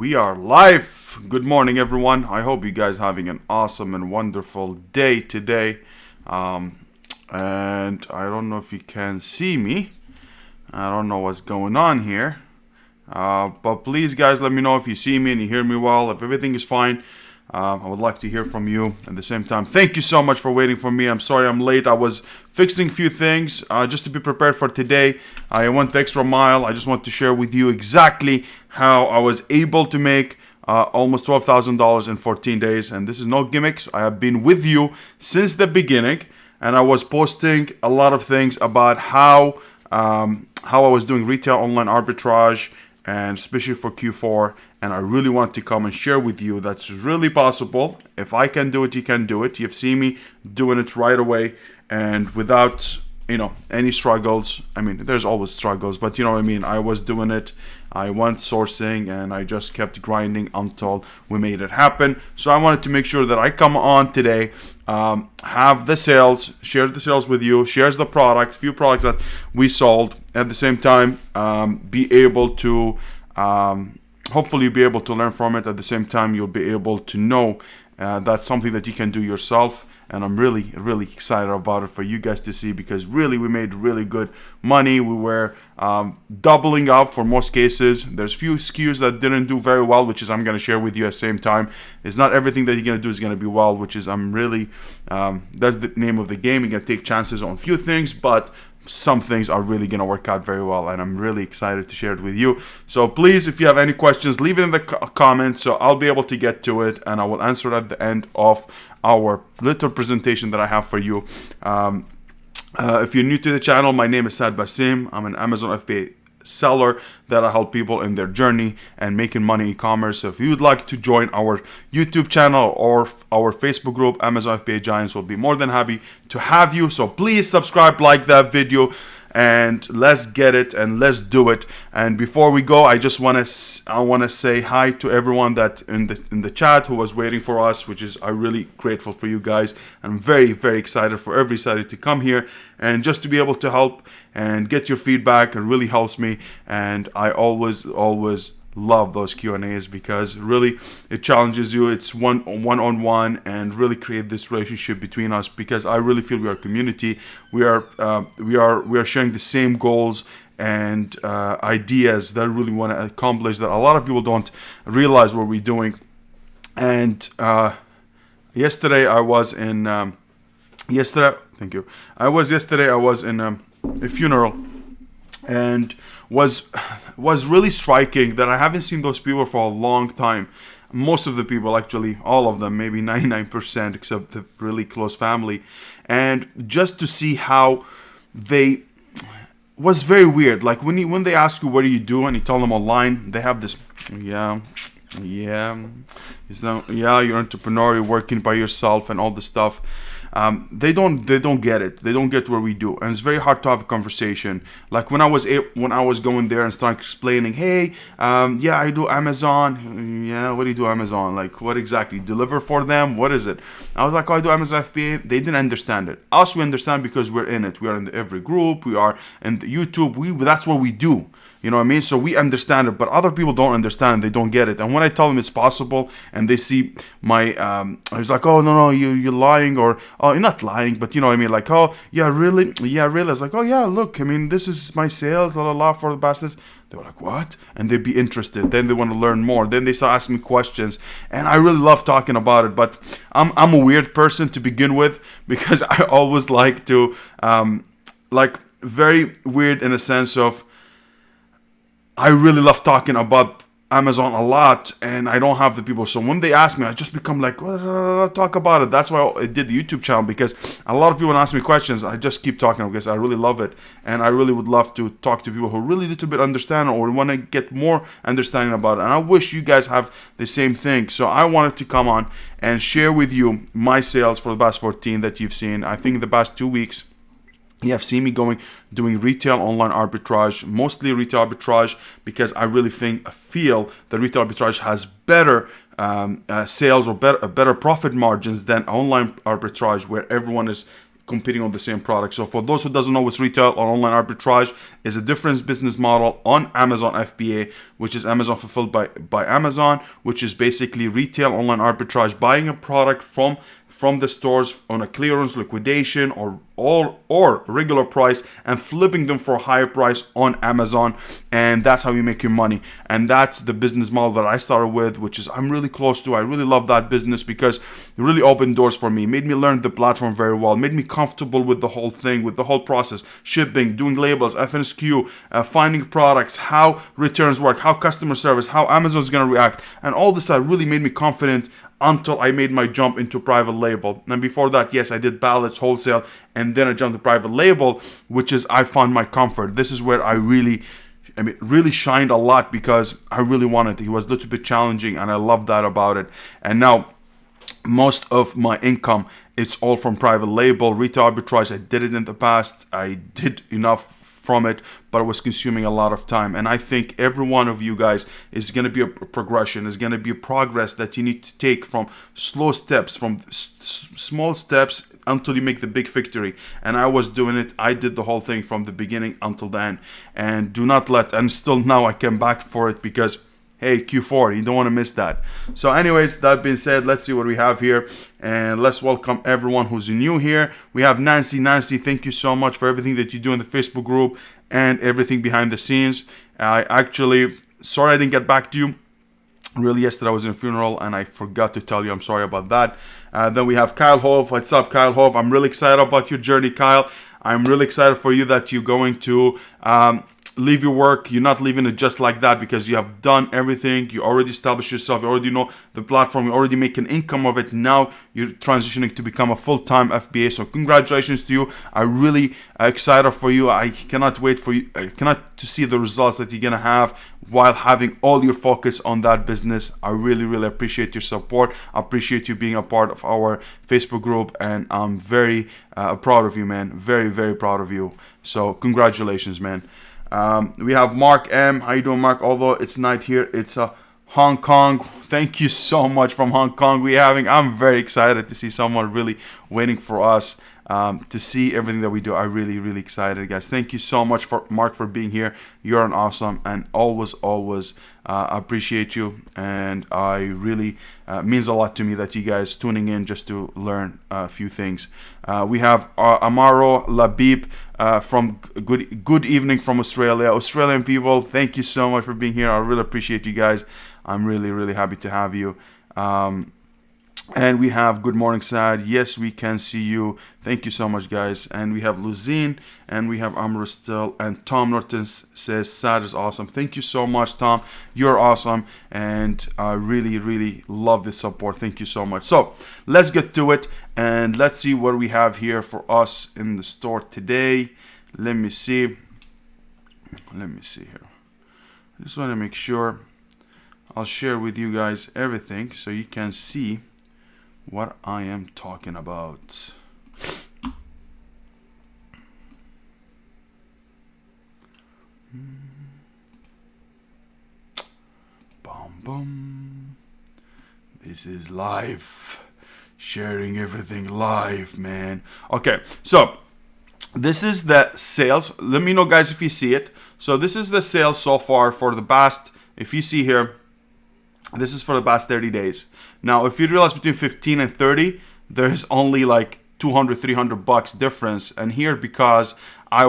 We are live. Good morning, everyone. I hope you guys having an awesome and wonderful day today. And I don't know if you can see me. I don't know what's going on here. But please, guys, let me know if you see me and you hear me well. If everything is fine, I would like to hear from you. At the same time, thank you so much for waiting for me. I'm sorry I'm late. I was fixing a few things just to be prepared for today. I went the extra mile. I just want to share with you exactly how I was able to make almost $12,000 in 14 days. And this is no gimmicks. I have been with you since the beginning. And I was posting a lot of things about how I was doing retail online arbitrage, and especially for Q4. And I really want to come and share with you that's really possible. If I can do it, you can do it. You've seen me doing it right away and without, any struggles. I mean, there's always struggles, but you know what I mean? I was doing it. I went sourcing and I just kept grinding until we made it happen. So I wanted to make sure that I come on today, have the sales, share the sales with you, shares the product, few products that we sold. At the same time, be able to hopefully you'll be able to learn from it. At the same time, you'll be able to know that's something that you can do yourself. And I'm really, really excited about it for you guys to see, because really we made really good money. We were doubling up for most cases. There's few SKUs that didn't do very well, which is I'm going to share with you at the same time. It's not everything that you're going to do is going to be well, which is I'm really, that's the name of the game. You're going to take chances on few things, but some things are really going to work out very well, and I'm really excited to share it with you. So please, if you have any questions, leave it in the comments so I'll be able to get to it, and I will answer it at the end of our little presentation that I have for you. If you're new to the channel, my name is Sad Basim. I'm an Amazon FBA seller that I help people in their journey and making money in e-commerce. So if you would like to join our YouTube channel or our Facebook group, Amazon FBA Giants, will be more than happy to have you. So please subscribe, like that video, and let's get it and let's do it. And before we go, I want to say hi to everyone that in the chat who was waiting for us, which is I'm really grateful for you guys. I'm very, very excited for everybody to come here and just to be able to help and get your feedback. It really helps me, and I always love those Q&As because really it challenges you. It's one-on-one and really create this relationship between us, because I really feel we are a community. We are sharing the same goals and ideas that I really want to accomplish that a lot of people don't realize what we're doing. And yesterday I was in a funeral, and was really striking that I haven't seen those people for a long time. Most of the people, actually all of them, maybe 99%, except the really close family. And just to see how they was very weird. Like when they ask you what do you do and you tell them online, they have this you're an entrepreneur, you're working by yourself and all this stuff. They don't get it. They don't get what we do, and it's very hard to have a conversation. Like when I was going there and start explaining, hey, I do Amazon. Yeah, what do you do Amazon? Like what exactly? Deliver for them? What is it? I was like, I do Amazon FBA. They didn't understand it. Us, we understand because we're in it. We are in every group. We are in the YouTube. That's what we do. You know what I mean? So we understand it, but other people don't understand. They don't get it. And when I tell them it's possible, and they see my, I was like, oh no, you're lying, or oh, you're not lying, but you know what I mean? Like, oh yeah, really? I was like, oh yeah, look, I mean, this is my sales, for the bastards. They were like, what? And they'd be interested. Then they want to learn more. Then they start asking me questions, and I really love talking about it. But I'm a weird person to begin with, because I always like to, very weird in a sense of, I really love talking about Amazon a lot, and I don't have the people. So when they ask me, I just become like, talk about it. That's why I did the YouTube channel, because a lot of people ask me questions. I just keep talking because I really love it, and I really would love to talk to people who really little bit understand or want to get more understanding about it. And I wish you guys have the same thing. So I wanted to come on and share with you my sales for the past 14 that you've seen. I think in the past 2 weeks, you have seen me doing retail online arbitrage, mostly retail arbitrage, because I really feel that retail arbitrage has better sales or better profit margins than online arbitrage, where everyone is competing on the same product. So for those who doesn't know what's retail or online arbitrage, is a different business model on Amazon FBA, which is Amazon fulfilled by Amazon, which is basically retail online arbitrage, buying a product from the stores on a clearance, liquidation, or regular price, and flipping them for a higher price on Amazon. And that's how you make your money. And that's the business model that I started with, which is I'm really close to. I really love that business because it really opened doors for me, made me learn the platform very well, made me comfortable with the whole thing, with the whole process, shipping, doing labels, FNSQ, finding products, how returns work, how customer service, how Amazon is going to react. And all this really made me confident until I made my jump into private label. And before that, yes, I did ballots, wholesale, and then I jumped to private label, which is I found my comfort. This is where I really shined a lot because I really wanted it. It was a little bit challenging, and I love that about it. And now, most of my income, it's all from private label, retail arbitrage. I did it in the past. I did enough from it, but it was consuming a lot of time. And I think every one of you guys is going to be a progression, is going to be a progress that you need to take from slow steps, from small steps until you make the big victory. And I was doing it. I did the whole thing from the beginning until then. And do not let, and still now I came back for it because hey, Q4, you don't want to miss that. So anyways, that being said, let's see what we have here. And let's welcome everyone who's new here. We have Nancy. Nancy, thank you so much for everything that you do in the Facebook group and everything behind the scenes. Sorry I didn't get back to you. Really, yesterday I was in a funeral and I forgot to tell you. I'm sorry about that. Then we have Kyle Hove. What's up, Kyle Hove? I'm really excited about your journey, Kyle. I'm really excited for you that you're going to leave your work. You're not leaving it just like that because you have done everything. You already established yourself. You already know the platform. You already make an income of it. Now you're transitioning to become a full-time FBA. So congratulations to you. I'm really excited for you. I cannot wait for you. I cannot to see the results that you're gonna have while having all your focus on that business. I really, really appreciate your support. I appreciate you being a part of our Facebook group, and I'm very proud of you, man. Very, very proud of you. So congratulations, man. We have Mark M. How you doing, Mark? Although it's night here, it's Hong Kong. Thank you so much from Hong Kong. I'm very excited to see someone really waiting for us to see everything that we do. I'm really, really excited, guys. Thank you so much for Mark for being here. You're an awesome, and always appreciate you. And I really means a lot to me that you guys tuning in just to learn a few things. We have Amaro Labib from good evening from Australia. Australian people, thank you so much for being here. I really appreciate you guys. I'm really, really happy to have you. And we have Good Morning Sad. Yes, we can see you. Thank you so much, guys. And we have Luzine, and we have Amber still. And Tom Norton says Sad is awesome. Thank you so much, Tom. You're awesome, and I really, really love the support. Thank you so much. So let's get to it, and let's see what we have here for us in the store today. Let me see here. I just want to make sure I'll share with you guys everything so you can see what I am talking about. Boom, boom. This is live. Sharing everything live, man. Okay, so this is the sales. Let me know, guys, if you see it. So this is the sales so far for the past, if you see here, this is for the past 30 days. Now, if you realize between 15 and 30, there's only like 200, 300 bucks difference. And here, because I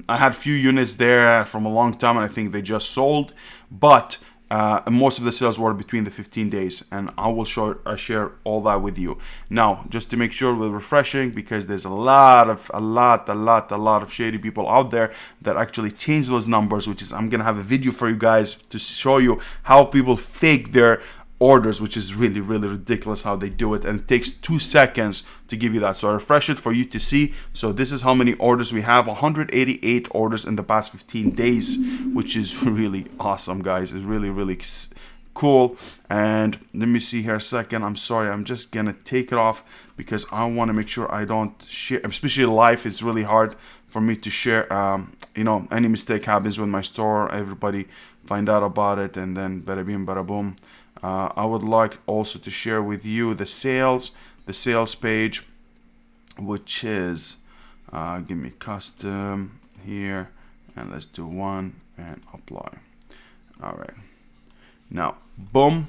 had few units there from a long time, and I think they just sold. But most of the sales were between the 15 days, and I will share all that with you. Now, just to make sure we're refreshing, because there's a lot of shady people out there that actually change those numbers, which is, I'm gonna have a video for you guys to show you how people fake their orders, which is really, really ridiculous how they do it, and it takes 2 seconds to give you that. So I refresh it for you to see. So this is how many orders we have: 188 orders in the past 15 days, which is really awesome, guys. It's really, really cool. And let me see here a second. I'm sorry, I'm just gonna take it off because I want to make sure I don't share, especially live. It's really hard for me to share. Any mistake happens with my store, everybody find out about it, and then bada bing, bada boom. I would like also to share with you the sales page. which is, give me custom here, and let's do one and apply. All right, now boom,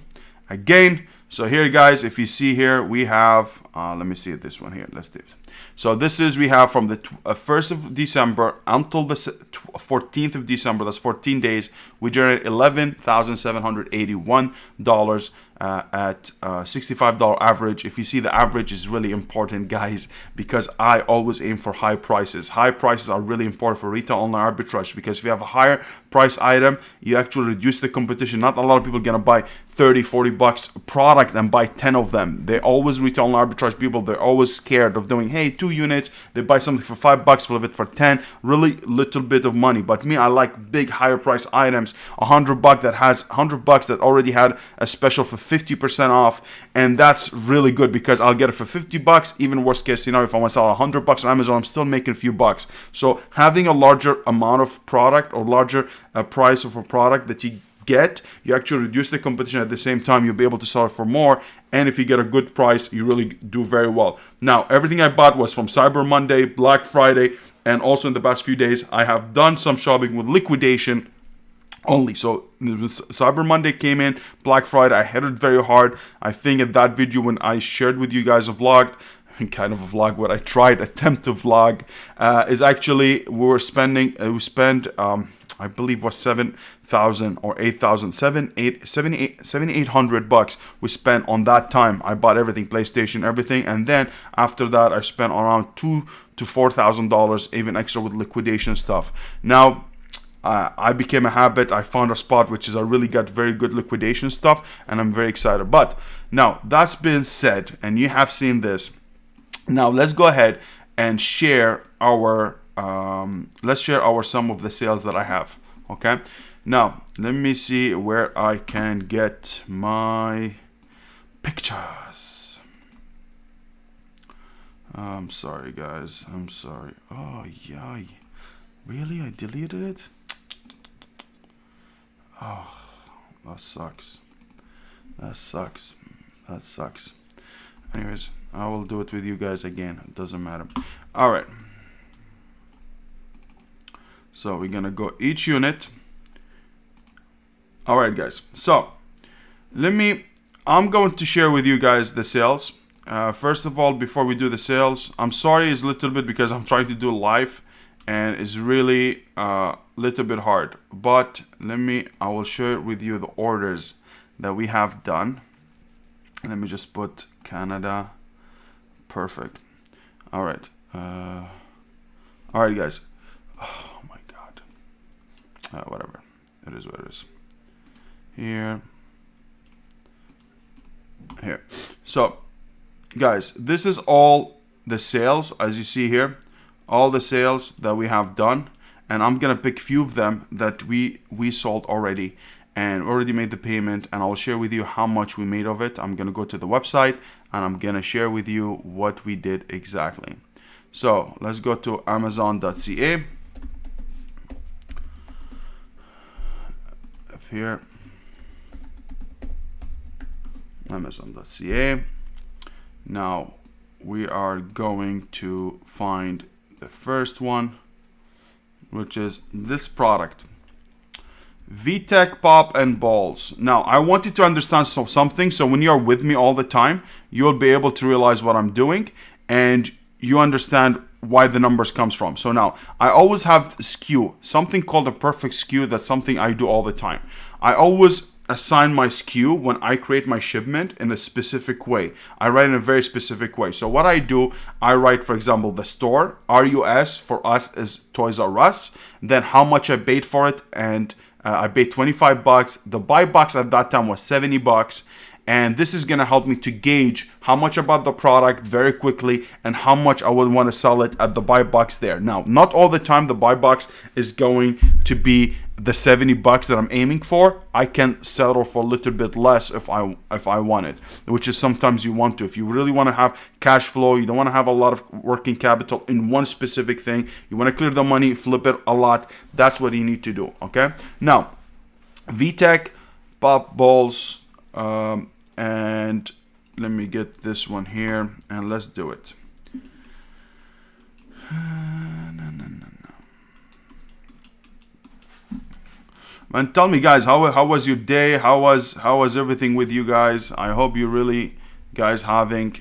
again. So here, guys, if you see here, we have, let me see this one here. Let's do it. So this is, we have from the 1st of December until the 14th of December, that's 14 days, we generate $11,781 at $65 average. If you see, the average is really important, guys, because I always aim for high prices. High prices are really important for retail online arbitrage, because if you have a higher price item, you actually reduce the competition. Not a lot of people are gonna buy 30-40 bucks product and buy 10 of them. They always, retail online arbitrage people, they're always scared of doing, hey, 2 units, they buy something for 5 bucks, flip it for 10, really little bit of money. But me, I like big higher price items, 100 bucks that has 100 bucks that already had a special for 50% off, and that's really good because I'll get it for 50 bucks. Even worst case scenario, if I want to sell 100 bucks on Amazon, I'm still making a few bucks. So having a larger amount of product, or larger price of a product that you get, you actually reduce the competition. At the same time, you'll be able to sell it for more, and if you get a good price, you really do very well. Now, everything I bought was from Cyber Monday, Black Friday, and also in the past few days I have done some shopping with liquidation only. So Cyber Monday came in, Black Friday, I hit it very hard. I think in that video when I shared with you guys a vlog, kind of a vlog, what I tried, attempt to vlog, is actually we spent I believe was 7,000 or 8,000, 7,800 bucks we spent on that time. I bought everything, PlayStation, everything, and then after that I spent around $2,000 to $4,000 even extra with liquidation stuff. Now I became a habit. I found a spot which is I really got very good liquidation stuff, and I'm very excited. But now that's been said, and you have seen this. Now let's go ahead and share our some of the sales that I have. Okay, now let me see where I can get my pictures. I'm sorry, guys, I'm sorry. Oh yeah, really, I deleted it. Oh, that sucks. That sucks. Anyways, I will do it with you guys again. It doesn't matter. All right. So we're gonna go each unit. All right, guys. So I'm going to share with you guys the sales. First of all, before we do the sales, I'm sorry it's a little bit because I'm trying to do live, and it's really a little bit hard. But I will share with you the orders that we have done. Let me just put Canada. Perfect. All right. All right, guys. Oh my God. Whatever. It is what it is. Here. So, guys, this is all the sales, as you see here. All the sales that we have done. And I'm going to pick few of them that we sold already and already made the payment, and I'll share with you how much we made of it. I'm going to go to the website and I'm going to share with you what we did exactly. So let's go to amazon.ca. Here, amazon.ca. Now we are going to find the first one, which is this product, VTech Pop and Balls. Now I want you to understand something. So when you're with me all the time, you'll be able to realize what I'm doing, and you understand why the numbers comes from. So now I always have SKU, something called a perfect SKU. That's something I do all the time. I always assign my SKU when I create my shipment in a specific way. I write in a very specific way. So what I do, I write, for example, the store, RUS for us is Toys R Us, then how much I paid for it, and I paid 25 bucks. The buy box at that time was 70 bucks. And this is going to help me to gauge how much I bought the product very quickly and how much I would want to sell it at the buy box there. Now, not all the time the buy box is going to be the 70 bucks that I'm aiming for. I can settle for a little bit less if I want it, which is sometimes you want to. If you really want to have cash flow, you don't want to have a lot of working capital in one specific thing. You want to clear the money, flip it a lot. That's what you need to do, okay? Now, VTech Pop Balls, and let me get this one here and let's do it. And tell me, guys, how was your day? How was everything with you guys? I hope you really guys having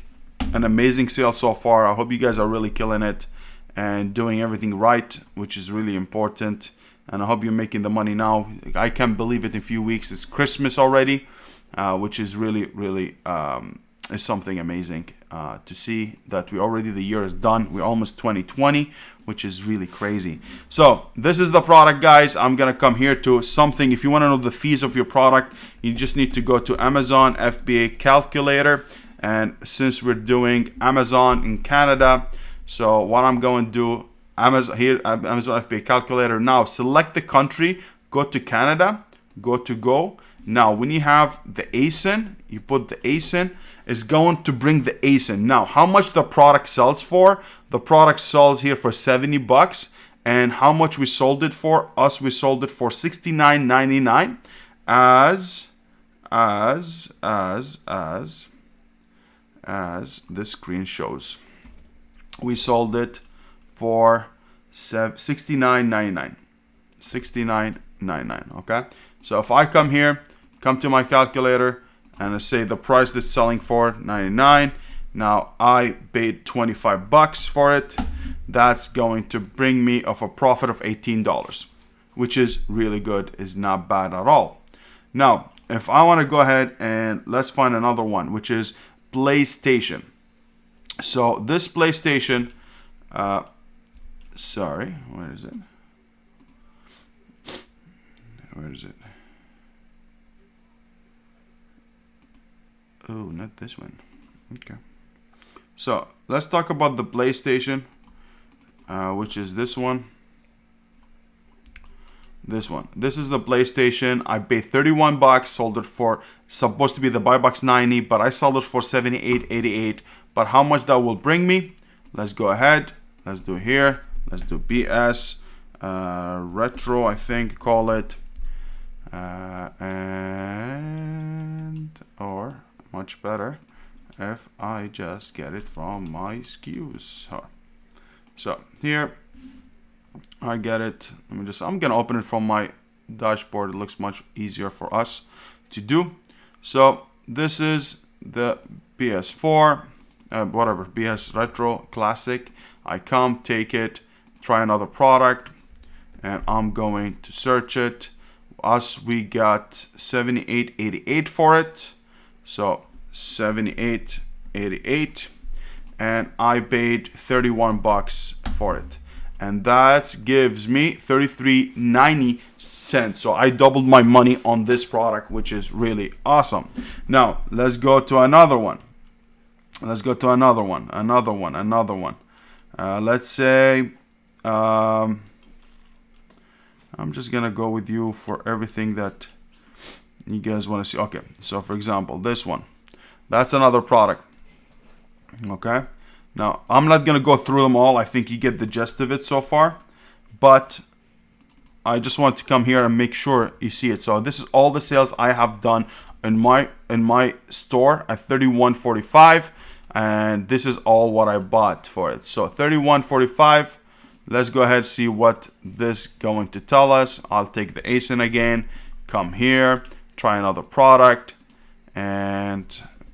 an amazing sale so far. I hope you guys are really killing it and doing everything right, which is really important. And I hope you're making the money now. I can't believe it. In a few weeks, it's Christmas already, which is really is something amazing to see that the year is done. We're almost 2020, which is really crazy. So this is the product, guys. I'm gonna come here to something. If you want to know the fees of your product, you just need to go to Amazon FBA calculator. And since we're doing Amazon in Canada, so what I'm going to do, Amazon FBA calculator. Now select the country, go to Canada, go to go. Now when you have the ASIN, you put the ASIN, is going to bring the ASIN. Now how much the product sells for? The product sells here for 70 bucks. And how much we sold it for? We sold it for $69.99 as this screen shows. We sold it for $69.99. $69.99. Okay. So if I come here, come to my calculator, and I say the price that's selling for $99. Now I paid 25 bucks for it. That's going to bring me of a profit of $18, which is really good. Is not bad at all. Now, if I want to go ahead and let's find another one, which is PlayStation. So this PlayStation, sorry, where is it? Where is it? Oh, not this one. Okay. So let's talk about the PlayStation, which is this one. This one. This is the PlayStation. I paid 31 bucks, sold it for, supposed to be the buy box 90, but I sold it for 78.88. But how much that will bring me? Let's go ahead. Let's do here. Let's do BS retro, I think call it, and or much better if I just get it from my SKUs. So here I get it. I'm gonna open it from my dashboard. It looks much easier for us to do. So this is the PS4, whatever, BS Retro Classic. I come, take it, try another product, and I'm going to search it. We got 78.88 for it. So 78.88, and I paid 31 bucks for it. And that gives me 33.90. So I doubled my money on this product, which is really awesome. Now let's go to another one. Let's say I'm just gonna go with you for everything that you guys want to see. Okay, so for example, this one, that's another product. Okay, now I'm not gonna go through them all. I think you get the gist of it so far, but I just want to come here and make sure you see it. So this is all the sales I have done in my store at $31.45, and this is all what I bought for it. So $31.45. Let's go ahead and see what this is going to tell us. I'll take the ASIN again, come here, try another product, and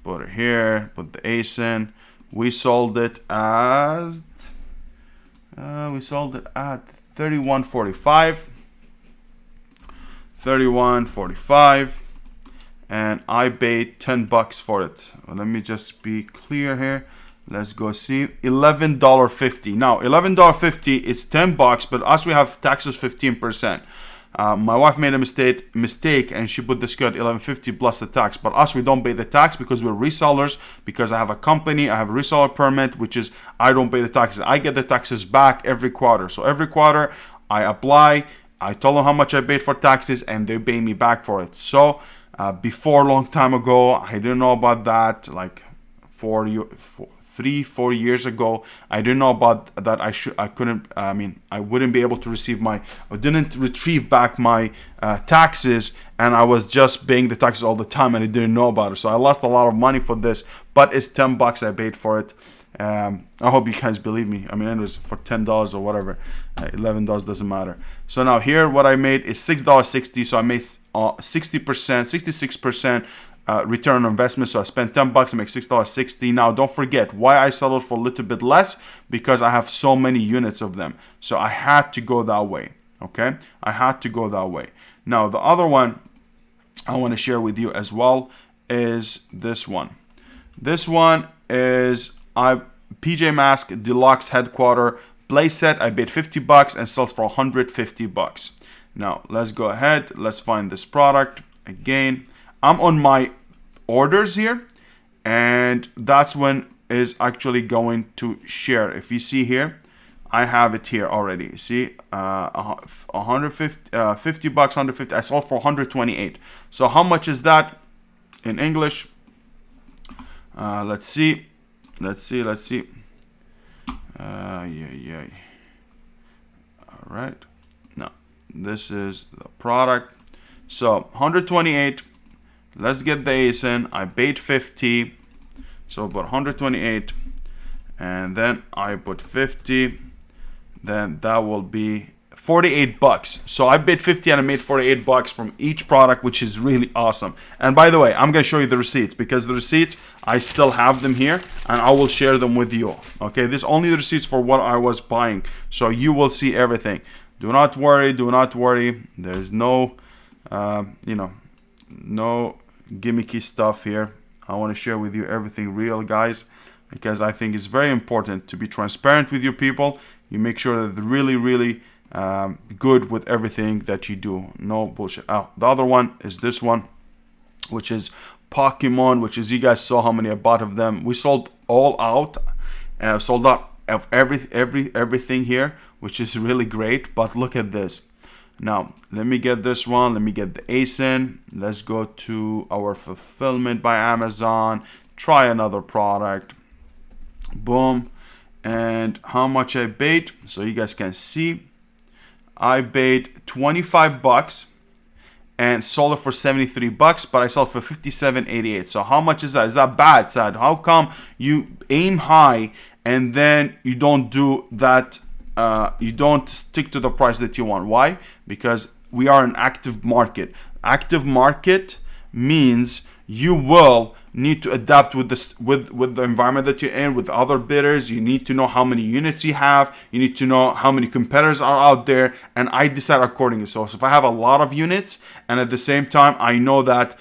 put it here, put the ASIN. We sold it at $31.45. $31.45, and I paid 10 bucks for it. Let me just be clear here. Let's go see. $11.50. Now $11.50, it's 10 bucks, but us, we have taxes 15%. My wife made a mistake and she put this code $11.50 plus the tax. But us, we don't pay the tax because we're resellers. Because I have a company, I have a reseller permit, which is I don't pay the taxes. I get the taxes back every quarter. So every quarter I apply. I tell them how much I paid for taxes, and they pay me back for it. So before, a long time ago, I didn't know about that. Like 3-4 years ago, I didn't know about that. I wouldn't be able to receive I didn't retrieve back my taxes, and I was just paying the taxes all the time, and I didn't know about it. So I lost a lot of money for this, but it's 10 bucks I paid for it. I hope you guys believe me. I mean, it was for $10 or whatever, $11 doesn't matter. So now here, what I made is $6.60. So I made 60%, 66% return on investment. So I spent $10, I make $6.60. Now don't forget why I settled for a little bit less, because I have so many units of them. So I had to go that way. Okay, I had to go that way. Now the other one I want to share with you as well is this one. This one is PJ Masks Deluxe Headquarter playset. I paid $50 and sells for $150. Now let's go ahead. Let's find this product again. I'm on my orders here, and that's when is actually going to share. If you see here, I have it here already. See, $150, $50, $150. I sold for $128. So how much is that in English? Let's see. Yeah. All right. No, this is the product. So 128. Let's get the ASIN. I paid 50. So about 128, and then I put 50. Then that will be $48. So I paid 50 and I made $48 from each product, which is really awesome. And by the way, I'm going to show you the receipts, because the receipts, I still have them here and I will share them with you. Okay, this is only the receipts for what I was buying, so you will see everything. Do not worry, do not worry. There's no no gimmicky stuff here. I want to share with you everything real, guys, because I think it's very important to be transparent with your people. You make sure that they're really good with everything that you do. No bullshit. The other one is this one, which is Pokemon, which is, you guys saw how many I bought of them. We sold all out, sold out of everything here, which is really great. But look at this. Now let me get this one. Let me get the ASIN. Let's go to our fulfillment by Amazon. Try another product. Boom. And how much I paid, so you guys can see. I paid $25 and sold it for $73, but I sold for $57.88. So how much is that? Is that bad, Sad? How come you aim high and then you don't do that? You don't stick to the price that you want. Why? Because we are an active market. Active market means you will need to adapt with this, with the environment that you're in, with other bidders. You need to know how many units you have. You need to know how many competitors are out there, and I decide accordingly. So if I have a lot of units, and at the same time I know that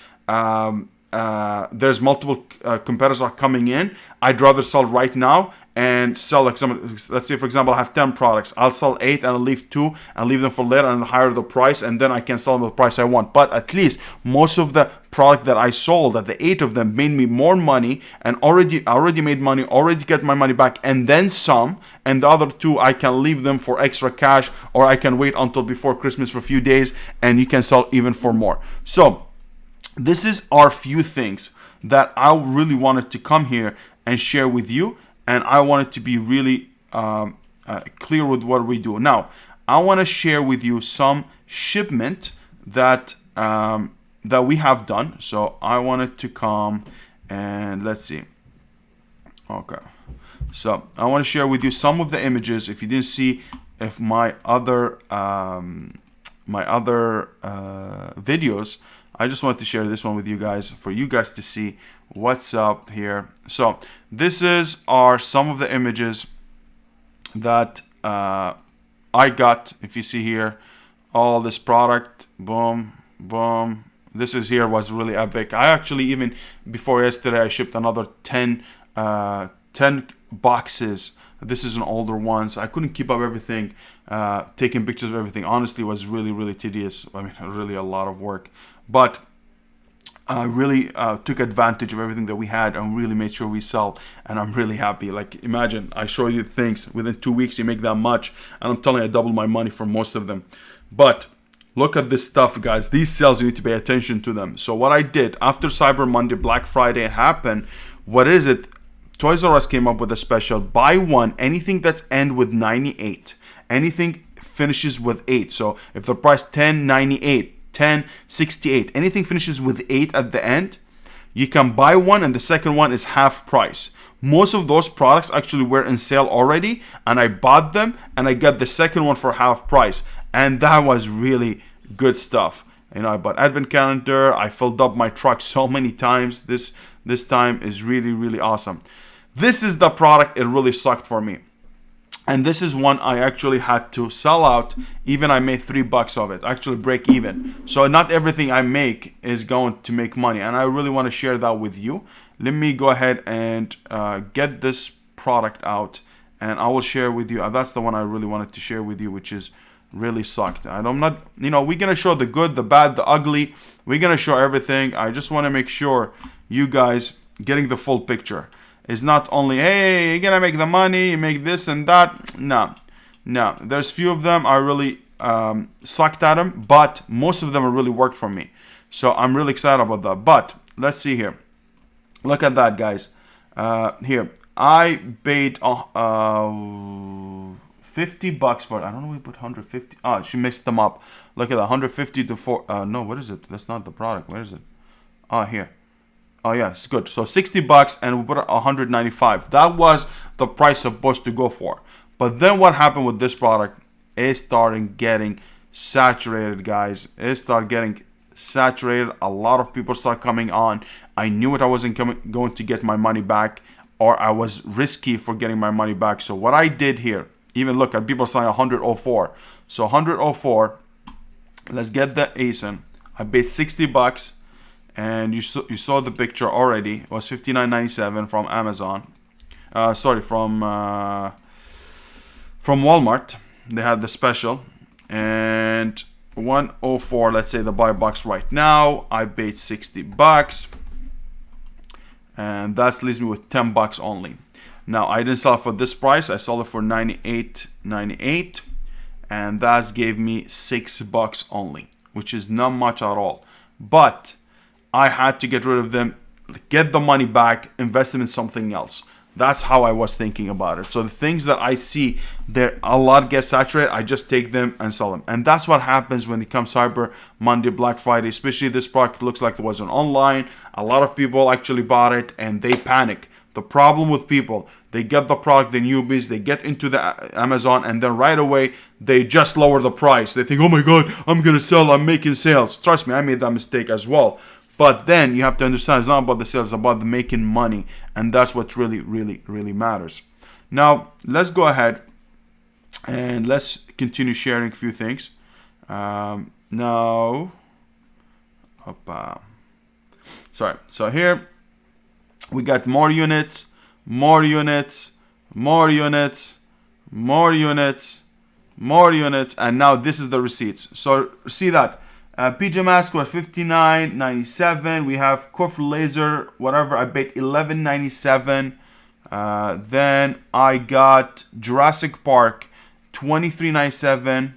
there's multiple competitors are coming in, I'd rather sell right now and sell, like let's say for example I have 10 products. I'll sell 8 and I'll leave 2 and leave them for later and higher the price, and then I can sell them at the price I want. But at least most of the product that I sold, that the 8 of them made me more money, and I already made money, already get my money back and then some, and the other 2 I can leave them for extra cash, or I can wait until before Christmas for a few days and you can sell even for more. So this is our few things that I really wanted to come here and share with you, and I wanted to be really clear with what we do. Now, I want to share with you some shipment that that we have done. So I wanted to come and let's see. Okay, so I want to share with you some of the images. If you didn't see, if my other videos, I just wanted to share this one with you guys, for you guys to see what's up here. So this is some of the images that I got. If you see here, all this product, boom, boom. This is here was really epic. I actually, even before yesterday, I shipped another 10 boxes. This is an older one, so I couldn't keep up everything. Taking pictures of everything, honestly, was really tedious. I mean, really a lot of work. But I really took advantage of everything that we had and really made sure we sell. And I'm really happy. Like, imagine, I show you things. Within 2 weeks, you make that much. And I'm telling you, I doubled my money for most of them. But look at this stuff, guys. These sales, you need to pay attention to them. So what I did, after Cyber Monday, Black Friday happened, what is it? Toys R Us came up with a special. Buy one, anything that's end with 98. Anything finishes with 8. So if the price 10.98, 10.68, anything finishes with 8 at the end, you can buy one, and the second one is half price. Most of those products actually were in sale already, and I bought them, and I got the second one for half price, and that was really good stuff. You know, I bought advent calendar. I filled up my truck so many times. This time is really awesome. This is the product. It really sucked for me. And this is one I actually had to sell out. Even I made $3 of it, actually break even. So not everything I make is going to make money, and I really want to share that with you. Let me go ahead and get this product out, and I will share with you. That's the one I really wanted to share with you, which is really sucked. I'm not, you know, we're gonna show the good, the bad, the ugly. We're gonna show everything. I just want to make sure you guys getting the full picture. It's not only, hey, you're gonna make the money, you make this and that. No. There's few of them I really sucked at them, but most of them have really worked for me. So I'm really excited about that. But let's see here. Look at that, guys. Here, I paid $50 for it. I don't know. We put 150. Oh, she mixed them up. Look at that, 150 to 4. No, what is it? That's not the product. Where is it? Oh, here. Oh yeah, it's good. So $60 and we put it 195. That was the price supposed to go for. But then what happened with this product? It started getting saturated, guys. It started getting saturated. A lot of people start coming on. I knew it. I wasn't going to get my money back, or I was risky for getting my money back. So what I did here, even look at people saying 104. So 104. Let's get the ASIN. I paid $60. And you saw the picture already. It was $59.97 from Amazon. From Walmart. They had the special. And 104, let's say the buy box right now. I paid $60. And that leaves me with $10 only. Now, I didn't sell it for this price. I sold it for $98.98. And that gave me $6 only, which is not much at all. But I had to get rid of them, get the money back, invest them in something else. That's how I was thinking about it. So the things that I see there a lot get saturated, I just take them and sell them. And that's what happens when it comes Cyber Monday, Black Friday. Especially this product looks like it wasn't online. A lot of people actually bought it and they panic. The problem with people, they get the product, the newbies, they get into the Amazon, and then right away they just lower the price. They think, oh my God, I'm gonna sell, I'm making sales. Trust me, I made that mistake as well. But then you have to understand, it's not about the sales, it's about the making money. And that's what really matters. Now, let's go ahead and let's continue sharing a few things. So here we got more units, more units, more units, more units, more units, and now this is the receipts. So see that. PJ Masks were $59.97. We have Corf Laser, whatever. I paid $11.97. Then I got Jurassic Park, $23.97.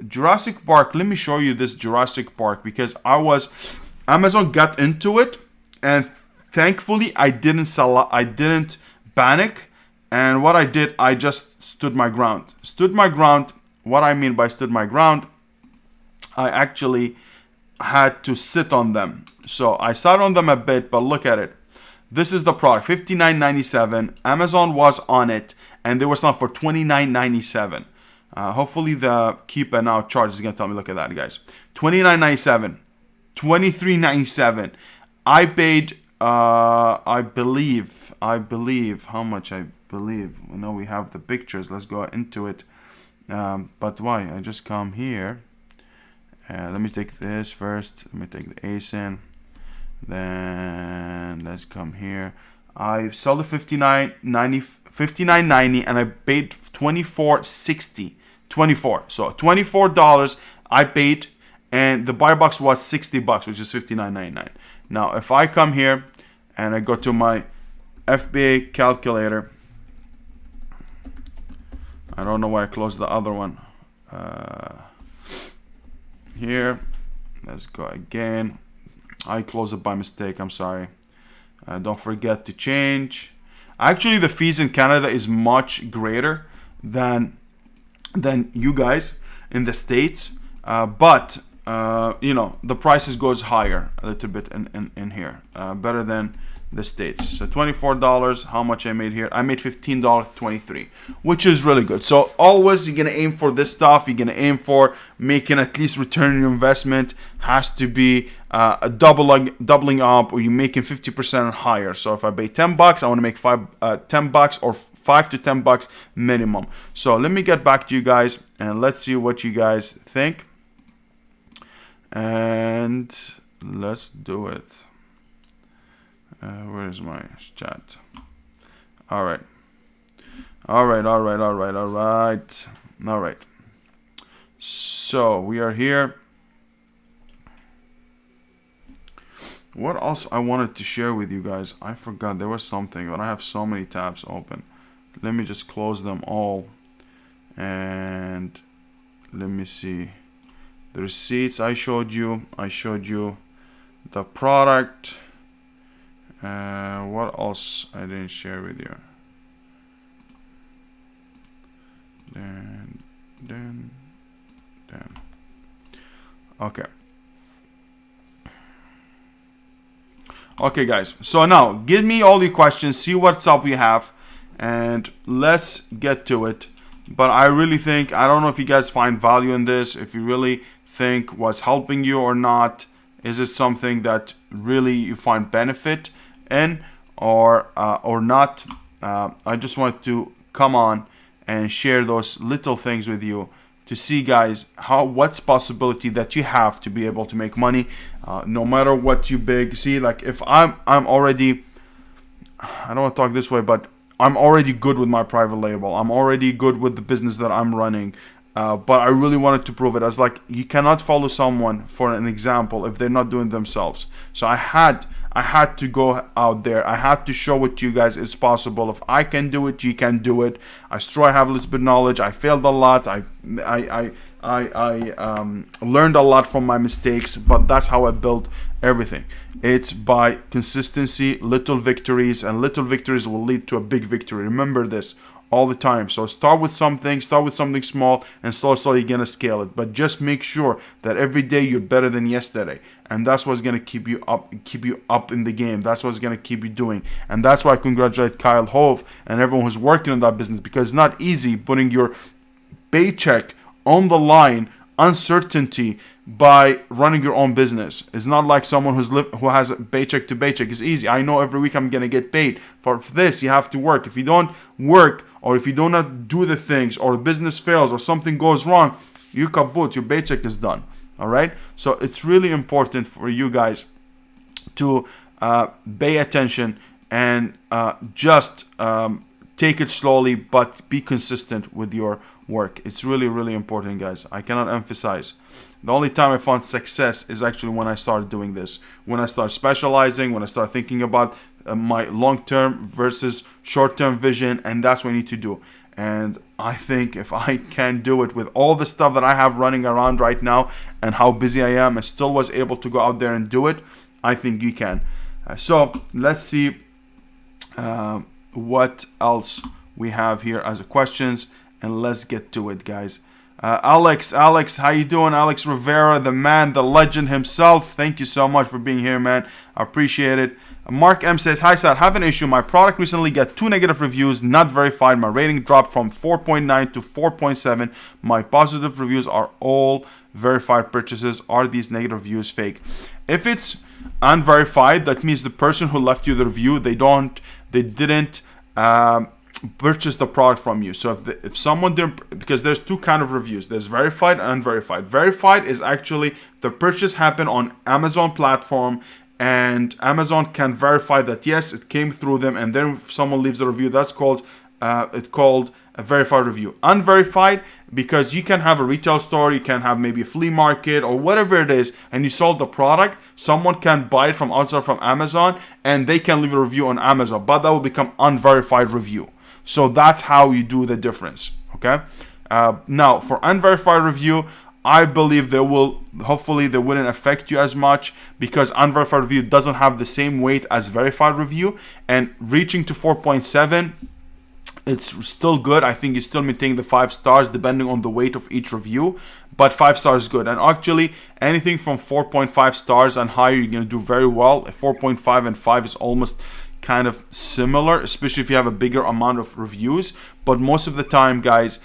Jurassic Park. Let me show you this Jurassic Park because Amazon got into it, and thankfully I didn't sell. I didn't panic, and what I did, I just stood my ground. Stood my ground. What I mean by stood my ground, I actually had to sit on them. So I sat on them a bit, but look at it. This is the product, $59.97. Amazon was on it, and they were selling for $29.97. Hopefully the Keep It Now charge is going to tell me, look at that, guys. $29.97, $23.97. I paid, I believe, how much I believe. I know we have the pictures. Let's go into it. But why? I just come here. Let me take this first. Let me take the ASIN. Then let's come here. I sold it $59.90 and I paid $24.60. So $24 I paid, and the buy box was $60, which is $59.99. Now if I come here and I go to my FBA calculator, I don't know why I closed the other one. Here, let's go again. I closed it by mistake, I'm sorry. Don't forget to change. Actually, the fees in Canada is much greater than you guys in the States, but you know, the prices goes higher a little bit in here, better than the States. So $24, how much I made here? I made $15.23, which is really good. So always you're gonna aim for this stuff. You're gonna aim for making at least return on your investment has to be a doubling up, or you're making 50% higher. So if I pay $10, I want to make $10 or $5 to $10 minimum. So let me get back to you guys and let's see what you guys think. And let's do it. Where's my chat? All right. So we are here. What else I wanted to share with you guys? I forgot there was something, but I have so many tabs open. Let me just close them all. And let me see. The receipts I showed you. I showed you the product. What else I didn't share with you? Then. Okay. Okay, guys. So now, give me all your questions. See what's up we have. And let's get to it. But I really think, I don't know if you guys find value in this. If you really think what's helping you or not. Is it something that really you find benefit in or not? I just want to come on and share those little things with you to see, guys, what's possibility that you have to be able to make money, no matter what you big. See, like if I'm already, I don't want to talk this way, but I'm already good with my private label. I'm already good with the business that I'm running. But I really wanted to prove it. I was like, you cannot follow someone for an example if they're not doing themselves. So I had to go out there. I had to show it to you guys it's possible. If I can do it, you can do it. I have a little bit of knowledge. I failed a lot. I learned a lot from my mistakes, but that's how I built everything. It's by consistency, little victories, and little victories will lead to a big victory. Remember this all the time. So start with something small, and slowly you're gonna scale it. But just make sure that every day you're better than yesterday, and that's what's gonna keep you up in the game. That's what's gonna keep you doing, and that's why I congratulate Kyle Hove and everyone who's working on that business, because it's not easy putting your paycheck on the line, uncertainty by running your own business. It's not like someone who has a paycheck to paycheck. It's easy. I know every week I'm gonna get paid. For this, you have to work. If you don't work, or if you do not do the things, or the business fails, or something goes wrong, you kaput. Your paycheck is done. All right. So it's really important for you guys to pay attention and just take it slowly, but be consistent with your work. It's really, really important, guys. I cannot emphasize. The only time I found success is actually when I started doing this. When I started specializing, when I started thinking about my long-term versus short-term vision, and that's what I need to do. And I think if I can do it with all the stuff that I have running around right now and how busy I am, I still was able to go out there and do it, I think you can. So let's see what else we have here as a questions, and let's get to it, guys. Alex, how you doing? Alex Rivera, the man, the legend himself. Thank you so much for being here, man. I appreciate it. Mark M says, hi, Sad. Have an issue. My product recently got 2 negative reviews, not verified. My rating dropped from 4.9 to 4.7. My positive reviews are all verified purchases. Are these negative reviews fake? If it's unverified, that means the person who left you the review, they didn't purchase the product from you. So if someone didn't, because there's 2 kind of reviews, there's verified and unverified. Verified is actually the purchase happened on Amazon platform, and Amazon can verify that yes, it came through them, and then if someone leaves a review, that's called a verified review. Unverified, because you can have a retail store, you can have maybe a flea market or whatever it is, and you sold the product, someone can buy it from outside from Amazon, and they can leave a review on Amazon, but that will become unverified review. So that's how you do the difference, okay? Now, for unverified review, I believe hopefully they wouldn't affect you as much, because unverified review doesn't have the same weight as verified review, and reaching to 4.7 it's still good. I think you still maintain the 5 stars depending on the weight of each review, but 5 stars is good. And actually, anything from 4.5 stars and higher, you're gonna do very well. 4.5 and 5 is almost kind of similar, especially if you have a bigger amount of reviews. But most of the time, guys,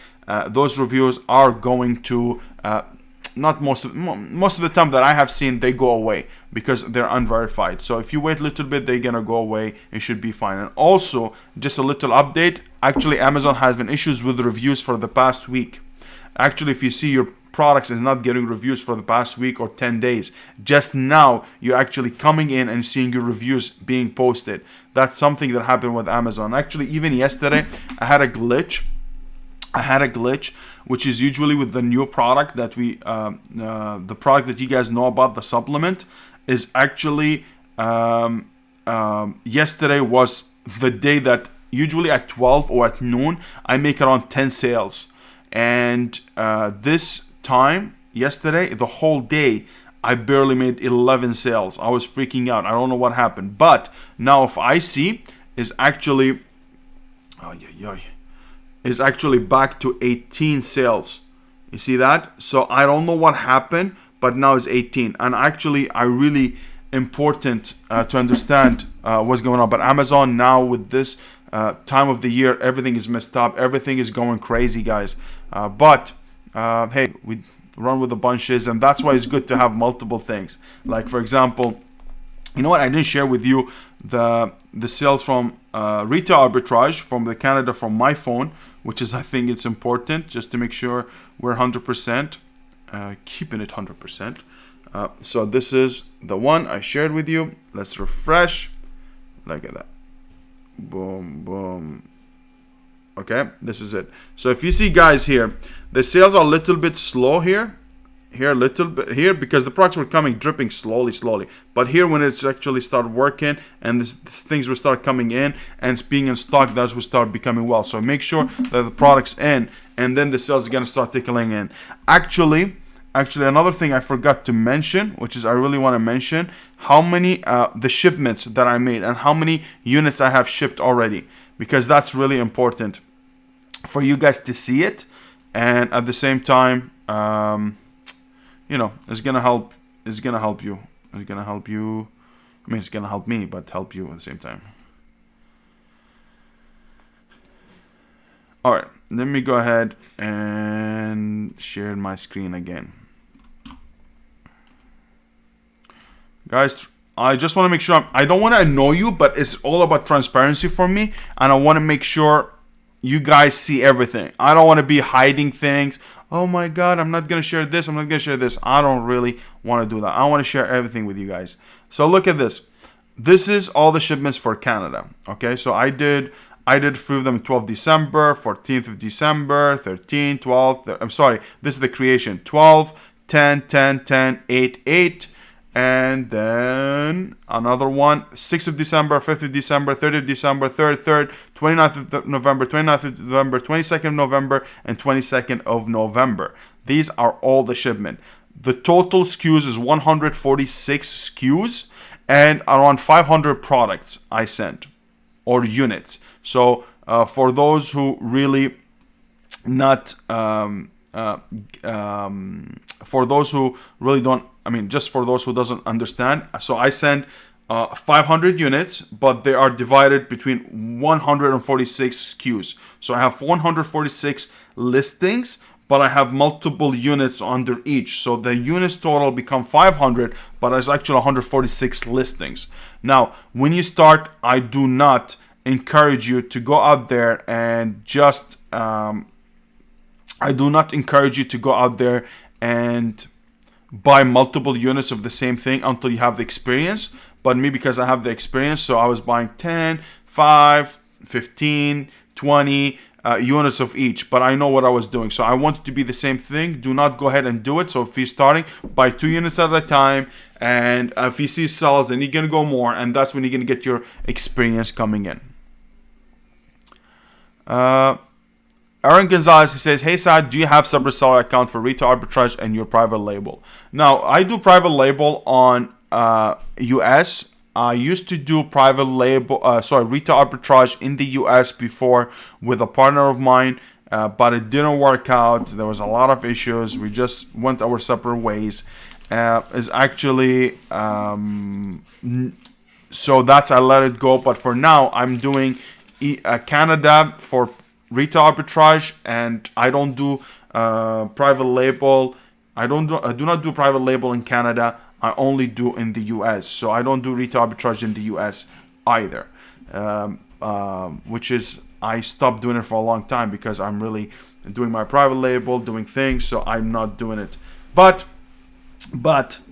those reviews are going to not most of the time that I have seen, they go away because they're unverified. So if you wait a little bit, they're gonna go away. It should be fine. And also, just a little update. Actually, Amazon has been issues with reviews for the past week. Actually, if you see your products is not getting reviews for the past week or 10 days, just now you're actually coming in and seeing your reviews being posted. That's something that happened with Amazon. Actually, even yesterday, I had a glitch, which is usually with the new product that the product that you guys know about, the supplement, is actually yesterday was the day that usually at 12 or at noon I make around 10 sales, and this time yesterday, the whole day, I barely made 11 sales. I was freaking out. I don't know what happened, but now if I see is actually is actually back to 18 sales. You see that? So I don't know what happened, but now it's 18. And actually, I really important to understand what's going on. But Amazon now with this time of the year, everything is messed up. Everything is going crazy, guys. But hey, we run with the bunches, and that's why it's good to have multiple things. Like for example, you know what? I didn't share with you the sales from retail arbitrage from the Canada from my phone, which is, I think it's important just to make sure we're 100%, keeping it 100%. So this is the one I shared with you. Let's refresh. Look at that. Boom, boom. Okay, this is it. So if you see, guys, here, the sales are a little bit slow here a little bit here because the products were coming dripping slowly, but here when it's actually started working and things will start coming in and it's being in stock, that will start becoming well. So make sure that the product's in, and then the sales are gonna start tickling in. Actually another thing I forgot to mention, which is I really want to mention how many the shipments that I made and how many units I have shipped already, because that's really important for you guys to see it, and at the same time you know, it's gonna help you. It's gonna help you. I mean, it's gonna help me, but help you at the same time. All right, let me go ahead and share my screen again. Guys, I just want to make sure I don't want to annoy you, but it's all about transparency for me, and I want to make sure you guys see everything. I don't want to be hiding things. Oh my God, I'm not going to share this. I'm not going to share this. I don't really want to do that. I want to share everything with you guys. So look at this. This is all the shipments for Canada. Okay, so I did 3 of them 12 December, 14th of December, 13, 12. I'm sorry, this is the creation. 12, 10, 10, 10, 8, 8. And then another one, 6th of December, 5th of December, 3rd of December, 3rd, 29th of November, 29th of November, 22nd of November, and 22nd of November. These are all the shipment. The total SKUs is 146 SKUs and around 500 products I sent, or units. So for those who really not, for those who really don't, I mean, just for those who doesn't understand. So I send 500 units, but they are divided between 146 SKUs. So I have 146 listings, but I have multiple units under each. So the units total become 500, but it's actually 146 listings. Now, when you start, I do not encourage you to go out there and just, I do not encourage you to go out there and buy multiple units of the same thing until you have the experience. But me, because I have the experience, so I was buying 10, 5, 15, 20 units of each, but I know what I was doing. So I want it to be the same thing. Do not go ahead and do it. So if you're starting, buy 2 units at a time, and if you see sales, then you're gonna go more, and that's when you're gonna get your experience coming in. Aaron Gonzalez, he says, hey Saad, do you have separate seller account for retail arbitrage and your private label? Now, I do private label on US I used to do private label, retail arbitrage in the US before with a partner of mine, but it didn't work out. There was a lot of issues. We just went our separate ways. Is actually so that's I let it go. But for now, I'm doing Canada for retail arbitrage, and I don't do private label. I do not do private label in Canada. I only do in the US. So I don't do retail arbitrage in the US either, which is I stopped doing it for a long time because I'm really doing my private label, doing things. So I'm not doing it. But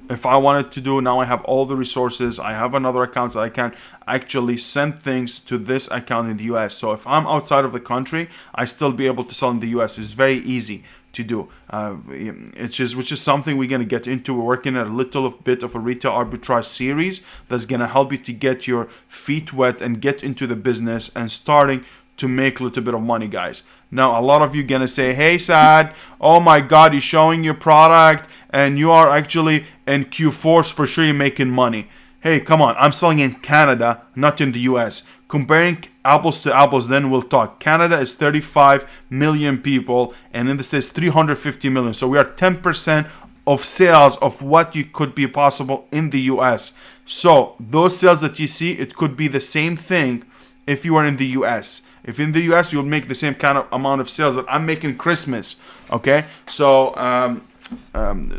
if I wanted to do, now I have all the resources. I have another account that I can actually send things to this account in the US. So if I'm outside of the country, I still be able to sell in the US. It's very easy to do. Which is something we're going to get into. We're working at a little bit of a retail arbitrage series that's going to help you to get your feet wet and get into the business and starting to make a little bit of money, guys. Now, a lot of you going to say, hey, Saad, oh my God, you're showing your product and you are actually in Q4s for sure you're making money. Hey, come on, I'm selling in Canada, not in the US. Comparing apples to apples, then we'll talk. Canada is 35 million people, and in the States, 350 million. So we are 10% of sales of what you could be possible in the US. So those sales that you see, it could be the same thing if you are in the US. If in the US, you'll make the same kind of amount of sales that I'm making Christmas. Okay, so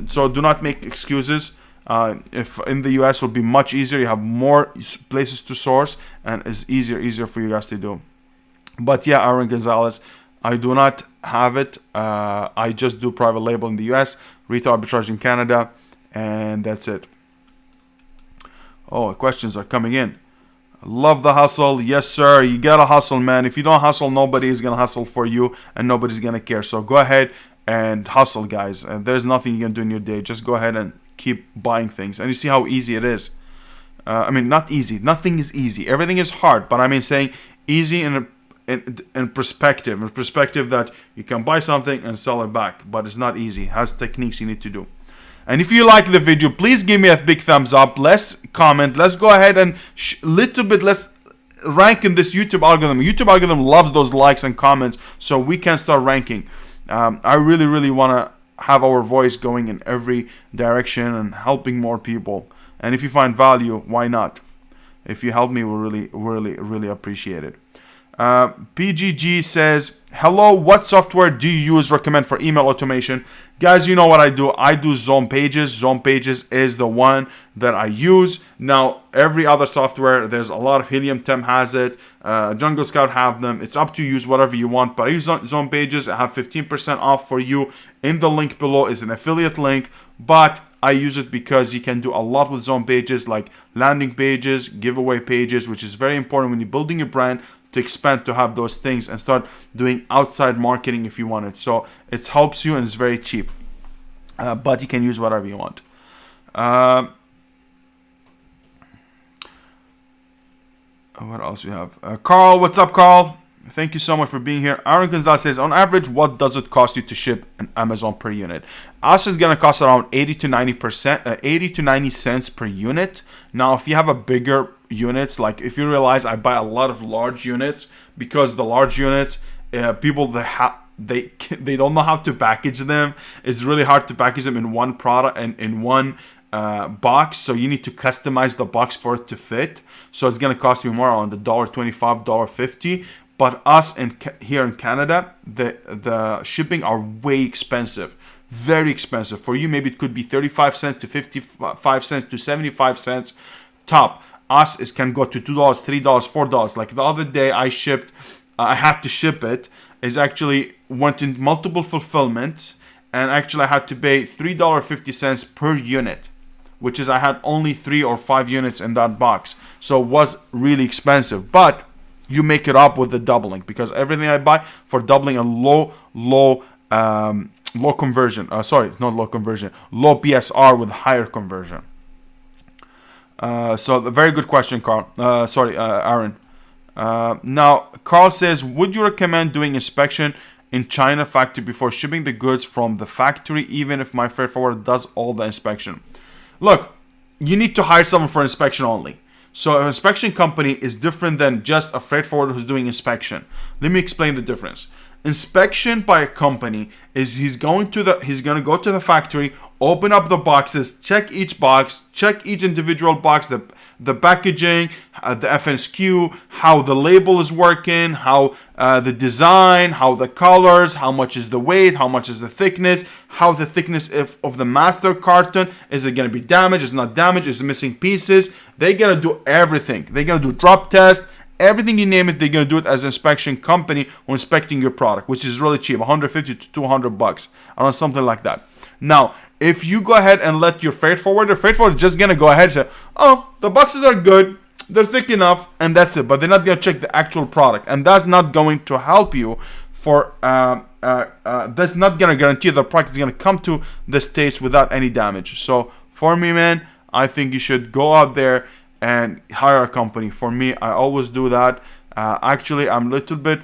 so do not make excuses. If in the US, will be much easier. You have more places to source, and it's easier for you guys to do. But yeah, Aaron Gonzalez, I do not have it. I just do private label in the US, retail arbitrage in Canada, and that's it. Oh, questions are coming in. Love the hustle. Yes, sir. You gotta hustle, man. If you don't hustle, nobody is gonna hustle for you, and nobody's gonna care. So go ahead and hustle, guys. And there's nothing you can do in your day. Just go ahead and keep buying things. And you see how easy it is. I mean, not easy. Nothing is easy. Everything is hard. But I mean, saying easy in perspective. In perspective that you can buy something and sell it back. But it's not easy. It has techniques you need to do. And if you like the video, please give me a big thumbs up. Let's comment. Let's go ahead and let's rank in this YouTube algorithm. YouTube algorithm loves those likes and comments, so we can start ranking. I really want to have our voice going in every direction and helping more people. And if you find value, why not? If you help me, we'll really appreciate it. PGG says, hello, what software do you recommend for email automation? Guys, you know what I do. I do Zone Pages. Zone Pages is the one that I use. Now, every other software, there's a lot of Helium Temp has it. Jungle Scout have them. It's up to you, use whatever you want. But I use Zone Pages. I have 15% off for you. In the link below is an affiliate link. But I use it because you can do a lot with Zone Pages, like landing pages, giveaway pages, which is very important when you're building your brand, to expand, to have those things and start doing outside marketing if you want it. So it helps you and it's very cheap. But you can use whatever you want. What else we have? Carl, what's up, Carl? Thank you so much for being here. Aaron Gonzalez says, on average, what does it cost you to ship an Amazon per unit? Us is going to cost around 80 to 90 cents per unit. Now, if you have a bigger units, like if you realize I buy a lot of large units, because the large units, people that they don't know how to package them. It's really hard to package them in one product and in one box, so you need to customize the box for it to fit. So it's going to cost you more, around $1.25, $1.50. But us here in Canada, the shipping are way expensive, very expensive. For you, maybe it could be 35 cents to 55 cents to 75 cents top. Us, it can go to $2, $3, $4. Like the other day, I had to ship it. Is actually went in multiple fulfillments, and actually I had to pay $3.50 per unit, which is I had only 3 or 5 units in that box. So it was really expensive. But you make it up with the doubling, because everything I buy for doubling a low conversion. Low PSR with higher conversion. So a very good question, Carl. Aaron. Now, Carl says, would you recommend doing inspection in China factory before shipping the goods from the factory, even if my freight forwarder does all the inspection? Look, you need to hire someone for inspection only. So an inspection company is different than just a freight forwarder who's doing inspection. Let me explain the difference. Inspection by a company is he's going to go to the factory, open up the boxes, check each box, check each individual box, the packaging, the FNSQ, how the label is working, how the design, how the colors, how much is the weight, how much is the thickness, how the thickness of the master carton, is it going to be damaged, is it not damaged, is it missing pieces. They're going to do everything. They're going to do drop test. Everything you name it, they're going to do it as an inspection company or inspecting your product, which is really cheap, 150 to 200 bucks, around something like that. Now, if you go ahead and let your freight forwarder just going to go ahead and say, oh, the boxes are good, they're thick enough, and that's it. But they're not going to check the actual product. And that's not going to help you for, that's not going to guarantee the product is going to come to the States without any damage. So for me, man, I think you should go out there and hire a company. For me, I always do that. Actually, I'm a little bit,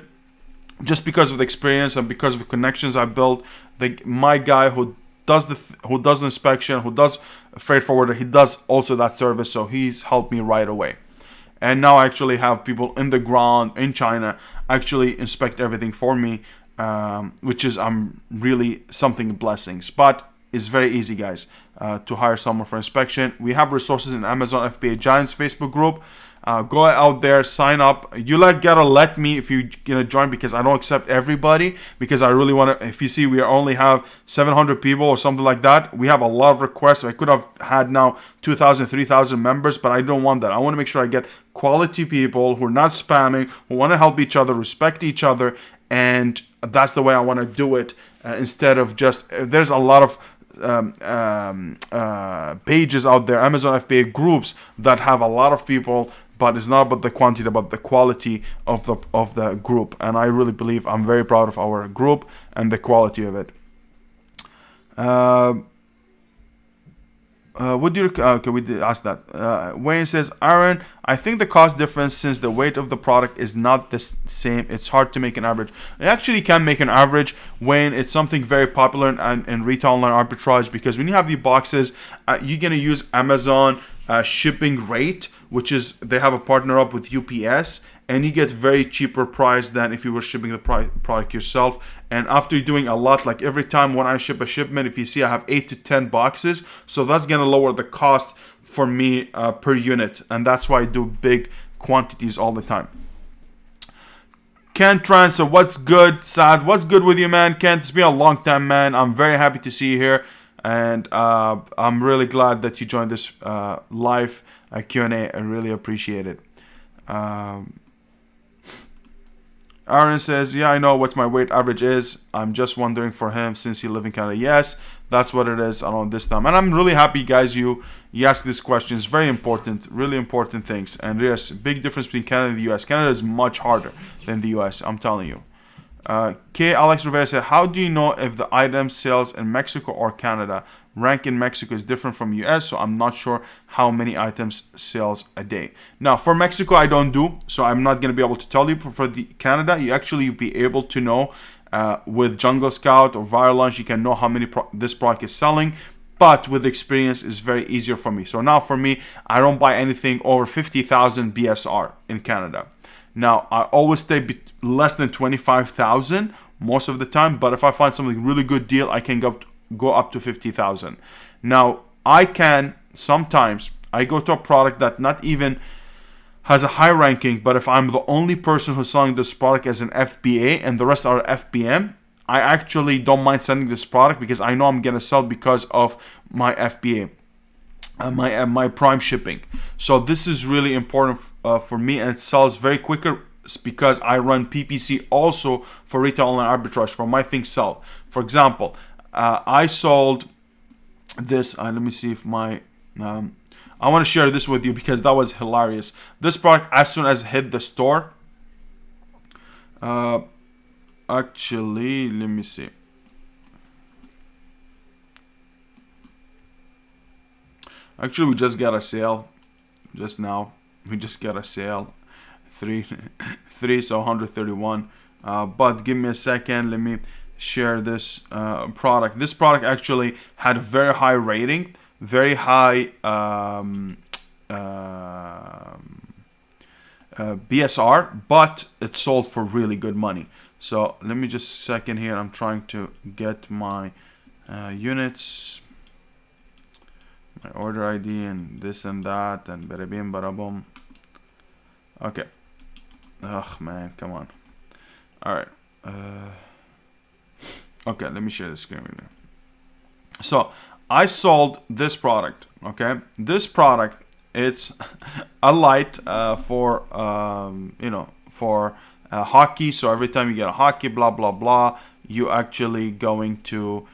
just because of the experience and because of the connections I built, my guy who does the inspection, who does freight forwarder, he does also that service, so he's helped me right away. And now I actually have people in the ground in China actually inspect everything for me, which is really something blessings. But it's very easy, guys, to hire someone for inspection. We have resources in Amazon FBA Giants Facebook group. Go out there, sign up. You gotta let me if you join, because I don't accept everybody, because I really want to. If you see, we only have 700 people or something like that. We have a lot of requests. I could have had now 2,000, 3,000 members, but I don't want that. I want to make sure I get quality people who are not spamming, who want to help each other, respect each other, and that's the way I want to do it. Instead of just, there's a lot of pages out there, Amazon FBA groups that have a lot of people, but it's not about the quantity, about the quality of the group. And I really believe, I'm very proud of our group and the quality of it. Okay, we did ask that. Wayne says, Aaron, I think the cost difference, since the weight of the product is not the same, it's hard to make an average. It actually can make an average when it's something very popular in retail online arbitrage, because when you have the boxes, you're going to use Amazon shipping rate, which is, they have a partner up with UPS, and you get very cheaper price than if you were shipping the product yourself. And after you're doing a lot, like every time when I ship a shipment, if you see I have 8 to 10 boxes, so that's going to lower the cost for me per unit, and that's why I do big quantities all the time. Kent Tran, so what's good? Sad, what's good with you, man? Kent, it's been a long time, man. I'm very happy to see you here, and I'm really glad that you joined this live Q&A. I really appreciate it. Aaron says, yeah, I know what my weight average is. I'm just wondering for him, since he lives in Canada. Yes, that's what it is around this time. And I'm really happy, guys, you ask these questions. Very important, really important things. And yes, big difference between Canada and the US. Canada is much harder than the US, I'm telling you. K. Alex Rivera said, how do you know if the item sales in Mexico or Canada? Rank in Mexico is different from US, so I'm not sure how many items sales a day. Now, for Mexico, I don't do, so I'm not going to be able to tell you. But for the Canada, you'll be able to know with Jungle Scout or Viral Launch, you can know how many this product is selling. But with experience, it's very easier for me. So now for me, I don't buy anything over 50,000 BSR in Canada. Now, I always stay less than 25,000 most of the time. But if I find something really good deal, I can go up to 50,000. Now, I can sometimes, I go to a product that not even has a high ranking, but if I'm the only person who's selling this product as an FBA and the rest are FBM, I actually don't mind sending this product, because I know I'm going to sell because of my FBA. My prime shipping. So this is really important for me, and it sells very quicker because I run PPC also for retail online arbitrage for my things sell. For example, I sold this. Let me see if my I want to share this with you because that was hilarious. This product, as soon as it hit the store, actually, let me see. Actually, we just got a sale just now. We just got a sale, three, so 131. But give me a second. Let me share this product. This product actually had a very high rating, very high BSR, but it sold for really good money. So let me just a second here. I'm trying to get my units, my order ID, and this and that, and bada bim, bada boom. Okay. Ugh, man, come on. All right. Okay, let me share the screen with you. So I sold this product. Okay, this product, it's a light for for hockey. So every time you get a hockey, blah blah blah, you actually going to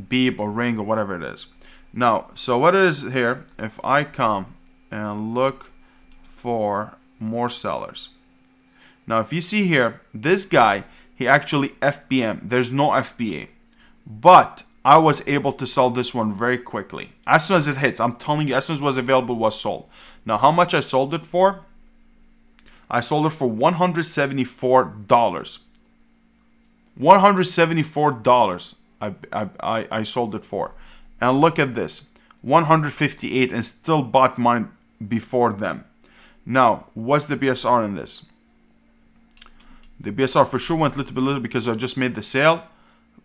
beep or ring or whatever it is. Now, so what it is here, if I come and look for more sellers. Now, if you see here, this guy, he actually FBM. There's no FBA. But I was able to sell this one very quickly. As soon as it hits, I'm telling you, as soon as it was available, it was sold. Now, how much I sold it for? I sold it for $174. $174 I sold it for. And look at this, 158, and still bought mine before them. Now, what's the BSR in this? The BSR for sure went little because I just made the sale,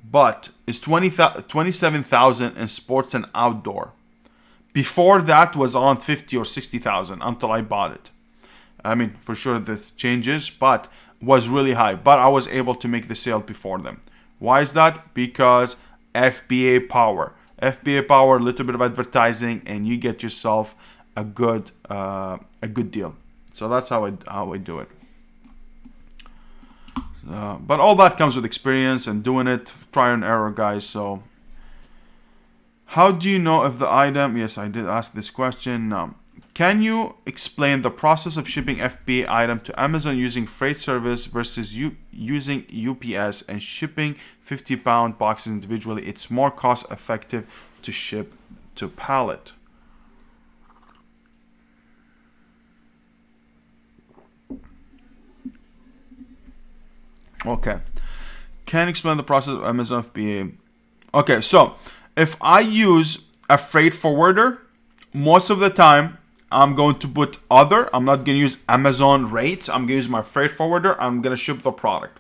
but it's 27,000 in sports and outdoor. Before that was around 50 or 60,000 until I bought it. I mean, for sure this changes, but was really high. But I was able to make the sale before them. Why is that? Because FBA power. FBA power, a little bit of advertising, and you get yourself a good deal. So that's how I do it. But all that comes with experience and doing it, try and error, guys. So how do you know if the item, yes, I did ask this question. Can you explain the process of shipping FBA item to Amazon using freight service versus using UPS and shipping 50-pound boxes individually? It's more cost effective to ship to pallet. Okay. Can explain the process of Amazon FBA. Okay, so if I use a freight forwarder, most of the time I'm going to put other. I'm not going to use Amazon rates. I'm going to use my freight forwarder. I'm going to ship the product.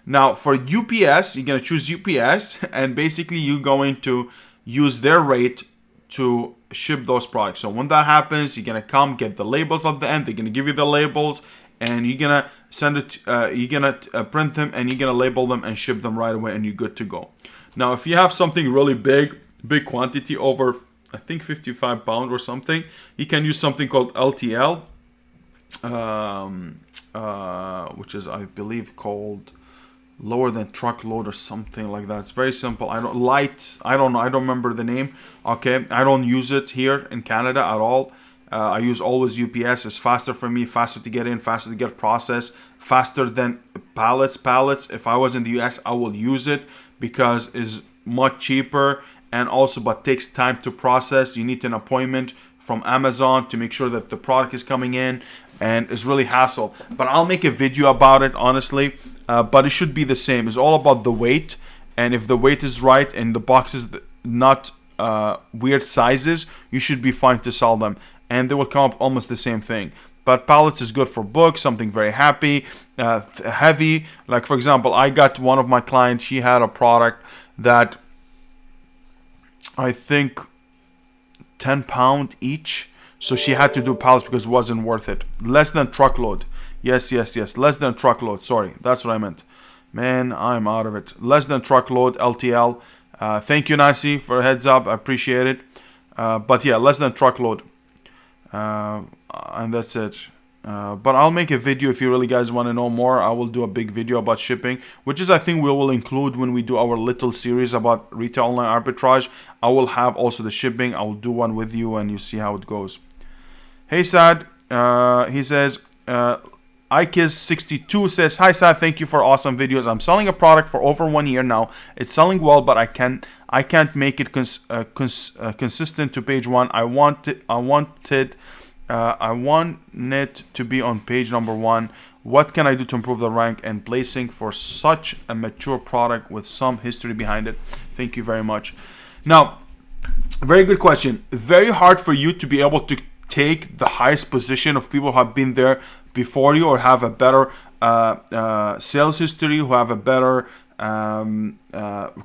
Now for UPS, you're going to choose UPS, and basically you're going to use their rate to ship those products. So when that happens, you're going to come get the labels at the end. They're going to give you the labels, and you're going to send it, you're going to print them, and you're going to label them and ship them right away, and you're good to go. Now, if you have something really big quantity over, I think 55 pound or something, you can use something called LTL, which is, I believe, called lower than truckload or something like that. It's very simple. I don't know. I don't remember the name. Okay. I don't use it here in Canada at all. I use always UPS. It's faster for me, faster to get in, faster to get processed, faster than pallets. If I was in the US, I will use it because it's much cheaper, and also but takes time to process. You need an appointment from Amazon to make sure that the product is coming in, and it's really hassle. But I'll make a video about it, honestly. But it should be the same. It's all about the weight, and if the weight is right and the box is not weird sizes, you should be fine to sell them, and they will come up almost the same thing. But pallets is good for books, something very heavy. Like for example, I got one of my clients. She had a product that I think 10 pound each. So she had to do pallets because it wasn't worth it. Less than truckload. Yes. Less than truckload. Sorry, that's what I meant. Man, I'm out of it. Less than truckload, LTL. Thank you, Nancy, for a heads up. I appreciate it. But yeah, less than truckload. And that's it. But I'll make a video if you really guys want to know more. I will do a big video about shipping, which is I think we will include when we do our little series about retail online arbitrage. I will have also the shipping. I will do one with you, and you see how it goes. Hey Sad, he says, Ikis62 says, hi Sad, thank you for awesome videos. I'm selling a product for over 1 year now. It's selling well, but I can't make it consistent to page 1. I want it to be on page number 1. What can I do to improve the rank and placing for such a mature product with some history behind it? Thank you very much. Now, very good question. Very hard for you to be able to take the highest position of people who have been there before you or have a better sales history, who have a better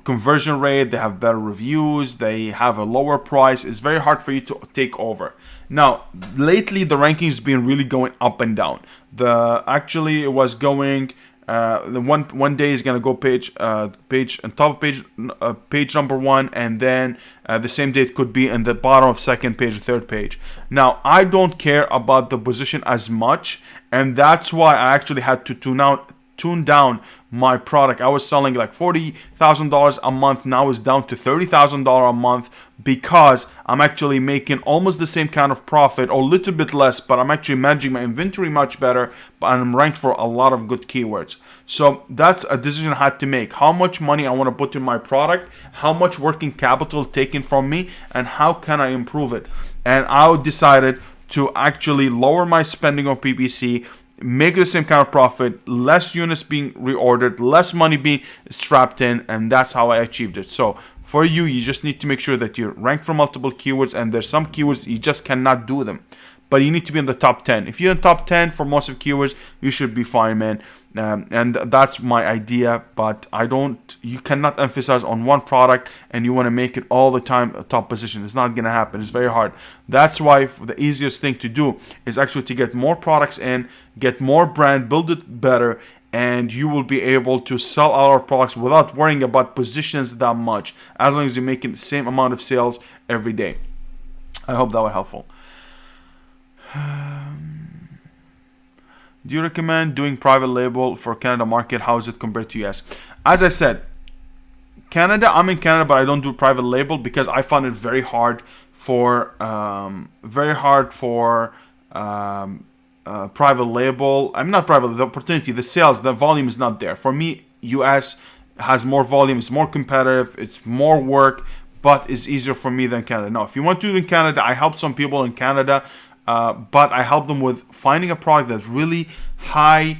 conversion rate, they have better reviews, they have a lower price. It's very hard for you to take over. Now, lately the rankings has been really going up and down. Actually it was going the one day is gonna go page on top of page number 1, and then the same day it could be in the bottom of second page or third page. Now I don't care about the position as much, and that's why I actually had to tune down my product. I was selling like $40,000 a month. Now it's down to $30,000 a month, because I'm actually making almost the same kind of profit or a little bit less, but I'm actually managing my inventory much better, but I'm ranked for a lot of good keywords. So that's a decision I had to make. How much money I want to put in my product, how much working capital taken from me, and how can I improve it. And I decided to actually lower my spending on PPC, make the same kind of profit, less units being reordered, less money being strapped in, and that's how I achieved it. So for you, you just need to make sure that you're ranked for multiple keywords, and there's some keywords you just cannot do them, but you need to be in the top 10. If you're in the top 10 for most of keywords, you should be fine, man. And that's my idea, but you cannot emphasize on one product and you want to make it all the time a top position. It's not going to happen. It's very hard. That's why the easiest thing to do is actually to get more products in, get more brand, build it better, and you will be able to sell a lot of products without worrying about positions that much, as long as you're making the same amount of sales every day. I hope that was helpful. Do you recommend doing private label for Canada market? How is it compared to US? As I said, Canada, I'm in Canada, but I don't do private label because I found it very hard for private label. I'm not private, the opportunity, the sales, the volume is not there. For me, US has more volume, it's more competitive, it's more work, but it's easier for me than Canada. Now, if you want to do it in Canada, I helped some people in Canada, but I help them with finding a product that's really high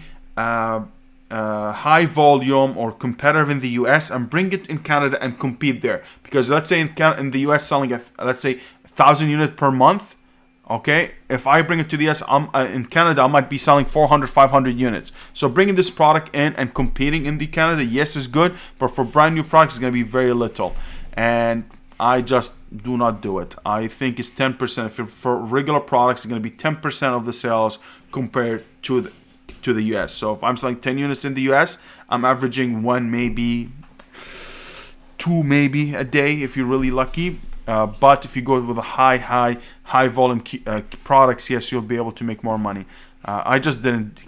volume or competitive in the US, and bring it in Canada and compete there. Because let's say in the US selling let's say 1,000 units per month. Okay, if I bring it to the US, in Canada, I might be selling 400, 500 units. So bringing this product in and competing in the Canada, yes, is good, but for brand new products, it's going to be very little. And I just do not do it. I think it's 10%. For regular products, it's going to be 10% of the sales compared to the US. So if I'm selling 10 units in the US, I'm averaging 1, maybe 2 maybe a day if you're really lucky. But if you go with a high volume products, yes, you'll be able to make more money. I just didn't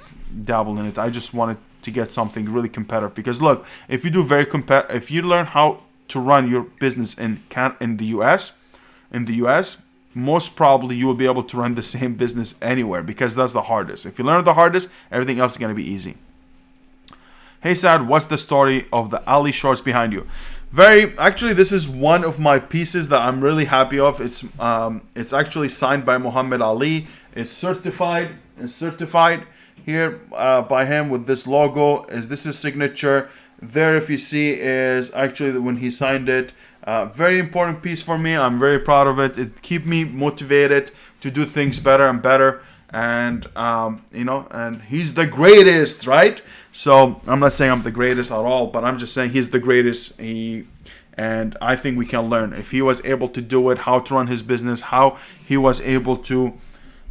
dabble in it. I just wanted to get something really competitive, because look, if you do if you learn how to run your business in the US, most probably you will be able to run the same business anywhere, because that's the hardest. If you learn the hardest, everything else is going to be easy. Hey Saad, what's the story of the Ali shorts behind you? Actually, this is one of my pieces that I'm really happy of. It's actually signed by Muhammad Ali. It's certified. It's certified here by him with this logo. This is signature. There, if you see, is actually when he signed it. Very important piece for me. I'm very proud of it. It keeps me motivated to do things better and better. And and he's the greatest, right? So I'm not saying I'm the greatest at all, but I'm just saying he's the greatest. And I think we can learn. If he was able to do it, how to run his business, how he was able to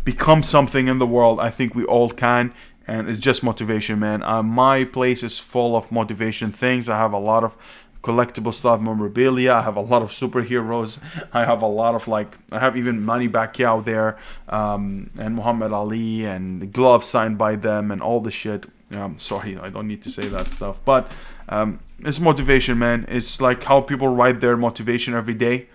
become something in the world, I think we all can. And it's just motivation, man. My place is full of motivation things. I have a lot of collectible stuff, memorabilia. I have a lot of superheroes. I have a lot of I have even Manny Pacquiao there, and Muhammad Ali, and gloves signed by them, and all the shit. Sorry, I don't need to say that stuff, but it's motivation, man. It's like how people write their motivation every day,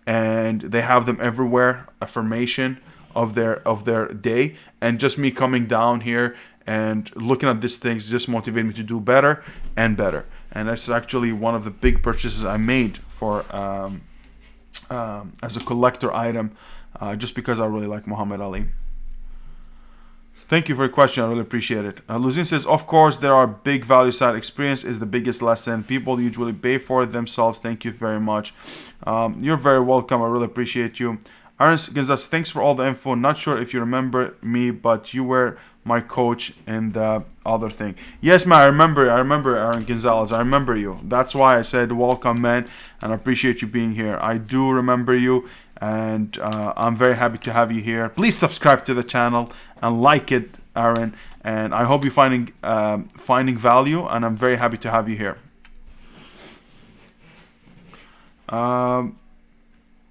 and they have them everywhere, affirmation of their day. And just me coming down here and looking at these things just motivated me to do better and better. And that's actually one of the big purchases I made for as a collector item, just because I really like Muhammad Ali. Thank you for your question. I really appreciate it. Luzin says, of course, there are big value side. Experience is the biggest lesson. People usually pay for it themselves. Thank you very much. You're very welcome. I really appreciate you. Aaron Gonzalez, thanks for all the info. Not sure if you remember me, but you were my coach in the other thing. Yes, man, I remember Aaron Gonzalez. I remember you. That's why I said welcome, man, and I appreciate you being here. I do remember you, and I'm very happy to have you here. Please subscribe to the channel and like it, Aaron. And I hope you're finding value, and I'm very happy to have you here.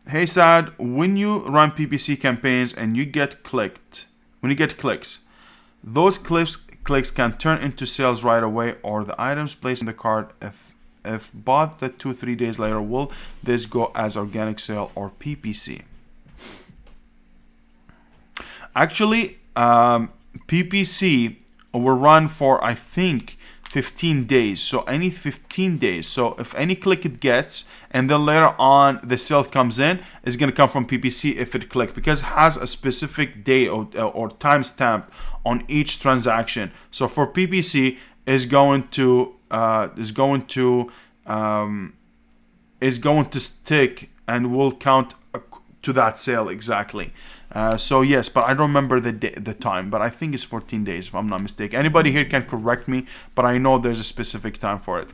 Hey Sad, when you run PPC campaigns and you get clicks, those clicks can turn into sales right away, or the items placed in the cart if bought the 2-3 days later, will this go as organic sale or PPC? Actually, PPC will run for, I think, 15 days. So any 15 days. So if any click it gets, and then later on the sale comes in, it's going to come from PPC if it clicked, because it has a specific day or timestamp on each transaction. So for PPC is going to stick and will count to that sale exactly. So yes, but I don't remember the time, but I think it's 14 days if I'm not mistaken. Anybody here can correct me, but I know there's a specific time for it.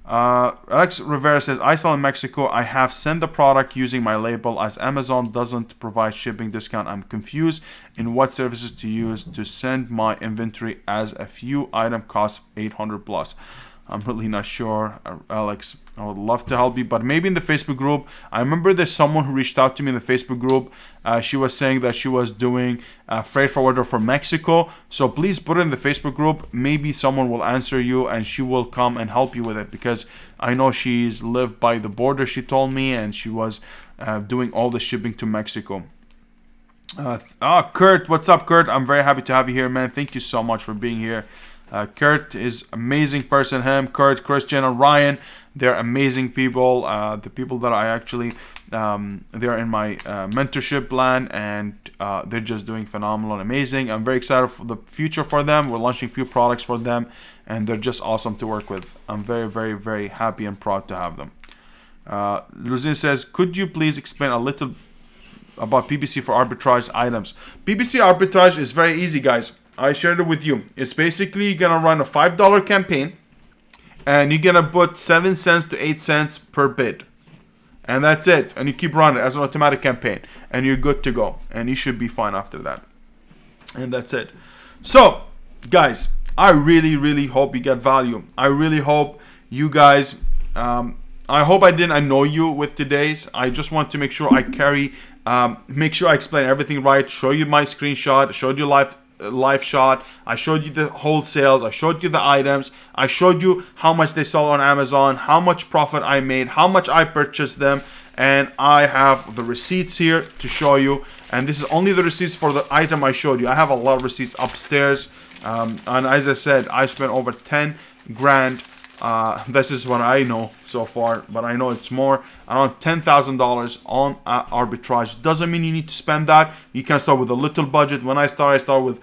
Alex Rivera says, I sell in Mexico. I have sent the product using my label, as Amazon doesn't provide shipping discount. I'm confused in what services to use to send my inventory, as a few item cost 800 plus. I'm really not sure, Alex. I would love to help you, but maybe in the Facebook group. I remember there's someone who reached out to me in the Facebook group. She was saying that she was doing freight forwarder for Mexico. So please put it in the Facebook group. Maybe someone will answer you and she will come and help you with it, because I know she's lived by the border, she told me, and she was doing all the shipping to Mexico. Kurt, what's up, Kurt? I'm very happy to have you here, man. Thank you so much for being here. Kurt is amazing person. Him, Kurt, Christian, and Ryan, they're amazing people. The people that I actually, they're in my mentorship plan, and they're just doing phenomenal and amazing. I'm very excited for the future for them. We're launching a few products for them, and they're just awesome to work with. I'm very, very, very happy and proud to have them. Luzin says, could you please explain a little about PPC for arbitrage items? PPC arbitrage is very easy, guys. I shared it with you. It's basically you're gonna run a $5 campaign, and you're gonna put 7 cents to 8 cents per bid, and that's it. And you keep running it as an automatic campaign, and you're good to go, and you should be fine after that. And that's it. So, guys, I really, really hope you get value. I really hope you guys. I hope I didn't annoy you with today's. I just want to make sure I make sure I explain everything right. Show you my screenshot. Showed you live shot. I showed you the wholesales. I showed you the items. I showed you how much they sell on Amazon, how much profit I made, how much I purchased them, and I have the receipts here to show you. And this is only the receipts for the item I showed you. I have a lot of receipts upstairs, and as I said, I spent over 10 grand. This is what I know so far, but I know it's more, around $10,000 on arbitrage. Doesn't mean you need to spend that. You can start with a little budget. When I started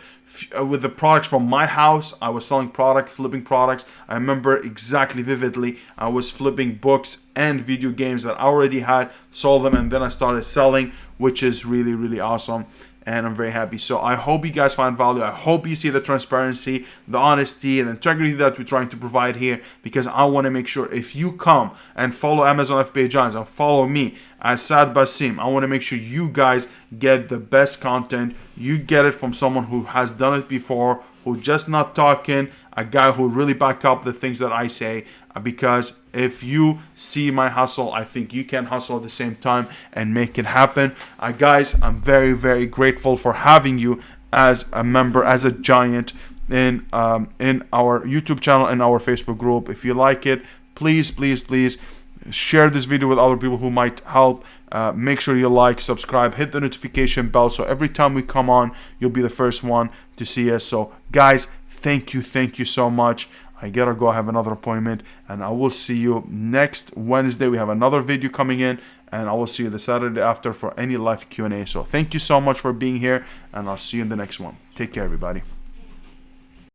with the products from my house. I was selling flipping products. I remember exactly vividly. I was flipping books and video games that I already had, sold them, and then I started selling, which is really, really awesome. And I'm very happy. So I hope you guys find value. I hope you see the transparency, the honesty, and integrity that we're trying to provide here, because I want to make sure if you come and follow Amazon FBA Giants and follow me as Sad Basim, I want to make sure you guys get the best content. You get it from someone who has done it before, who just not talking, a guy who really back up the things that I say, because if you see my hustle, I think you can hustle at the same time and make it happen. Guys, I'm very, very grateful for having you as a member, as a giant in our YouTube channel and our Facebook group. If you like it, please, please, please share this video with other people who might help. Make sure you like, subscribe, hit the notification bell, so every time we come on, you'll be the first one to see us. So guys, thank you so much. I gotta go have another appointment, and I will see you next Wednesday. We have another video coming in, and I will see you the Saturday after for any live Q&A. So thank you so much for being here, and I'll see you in the next one. Take care, everybody.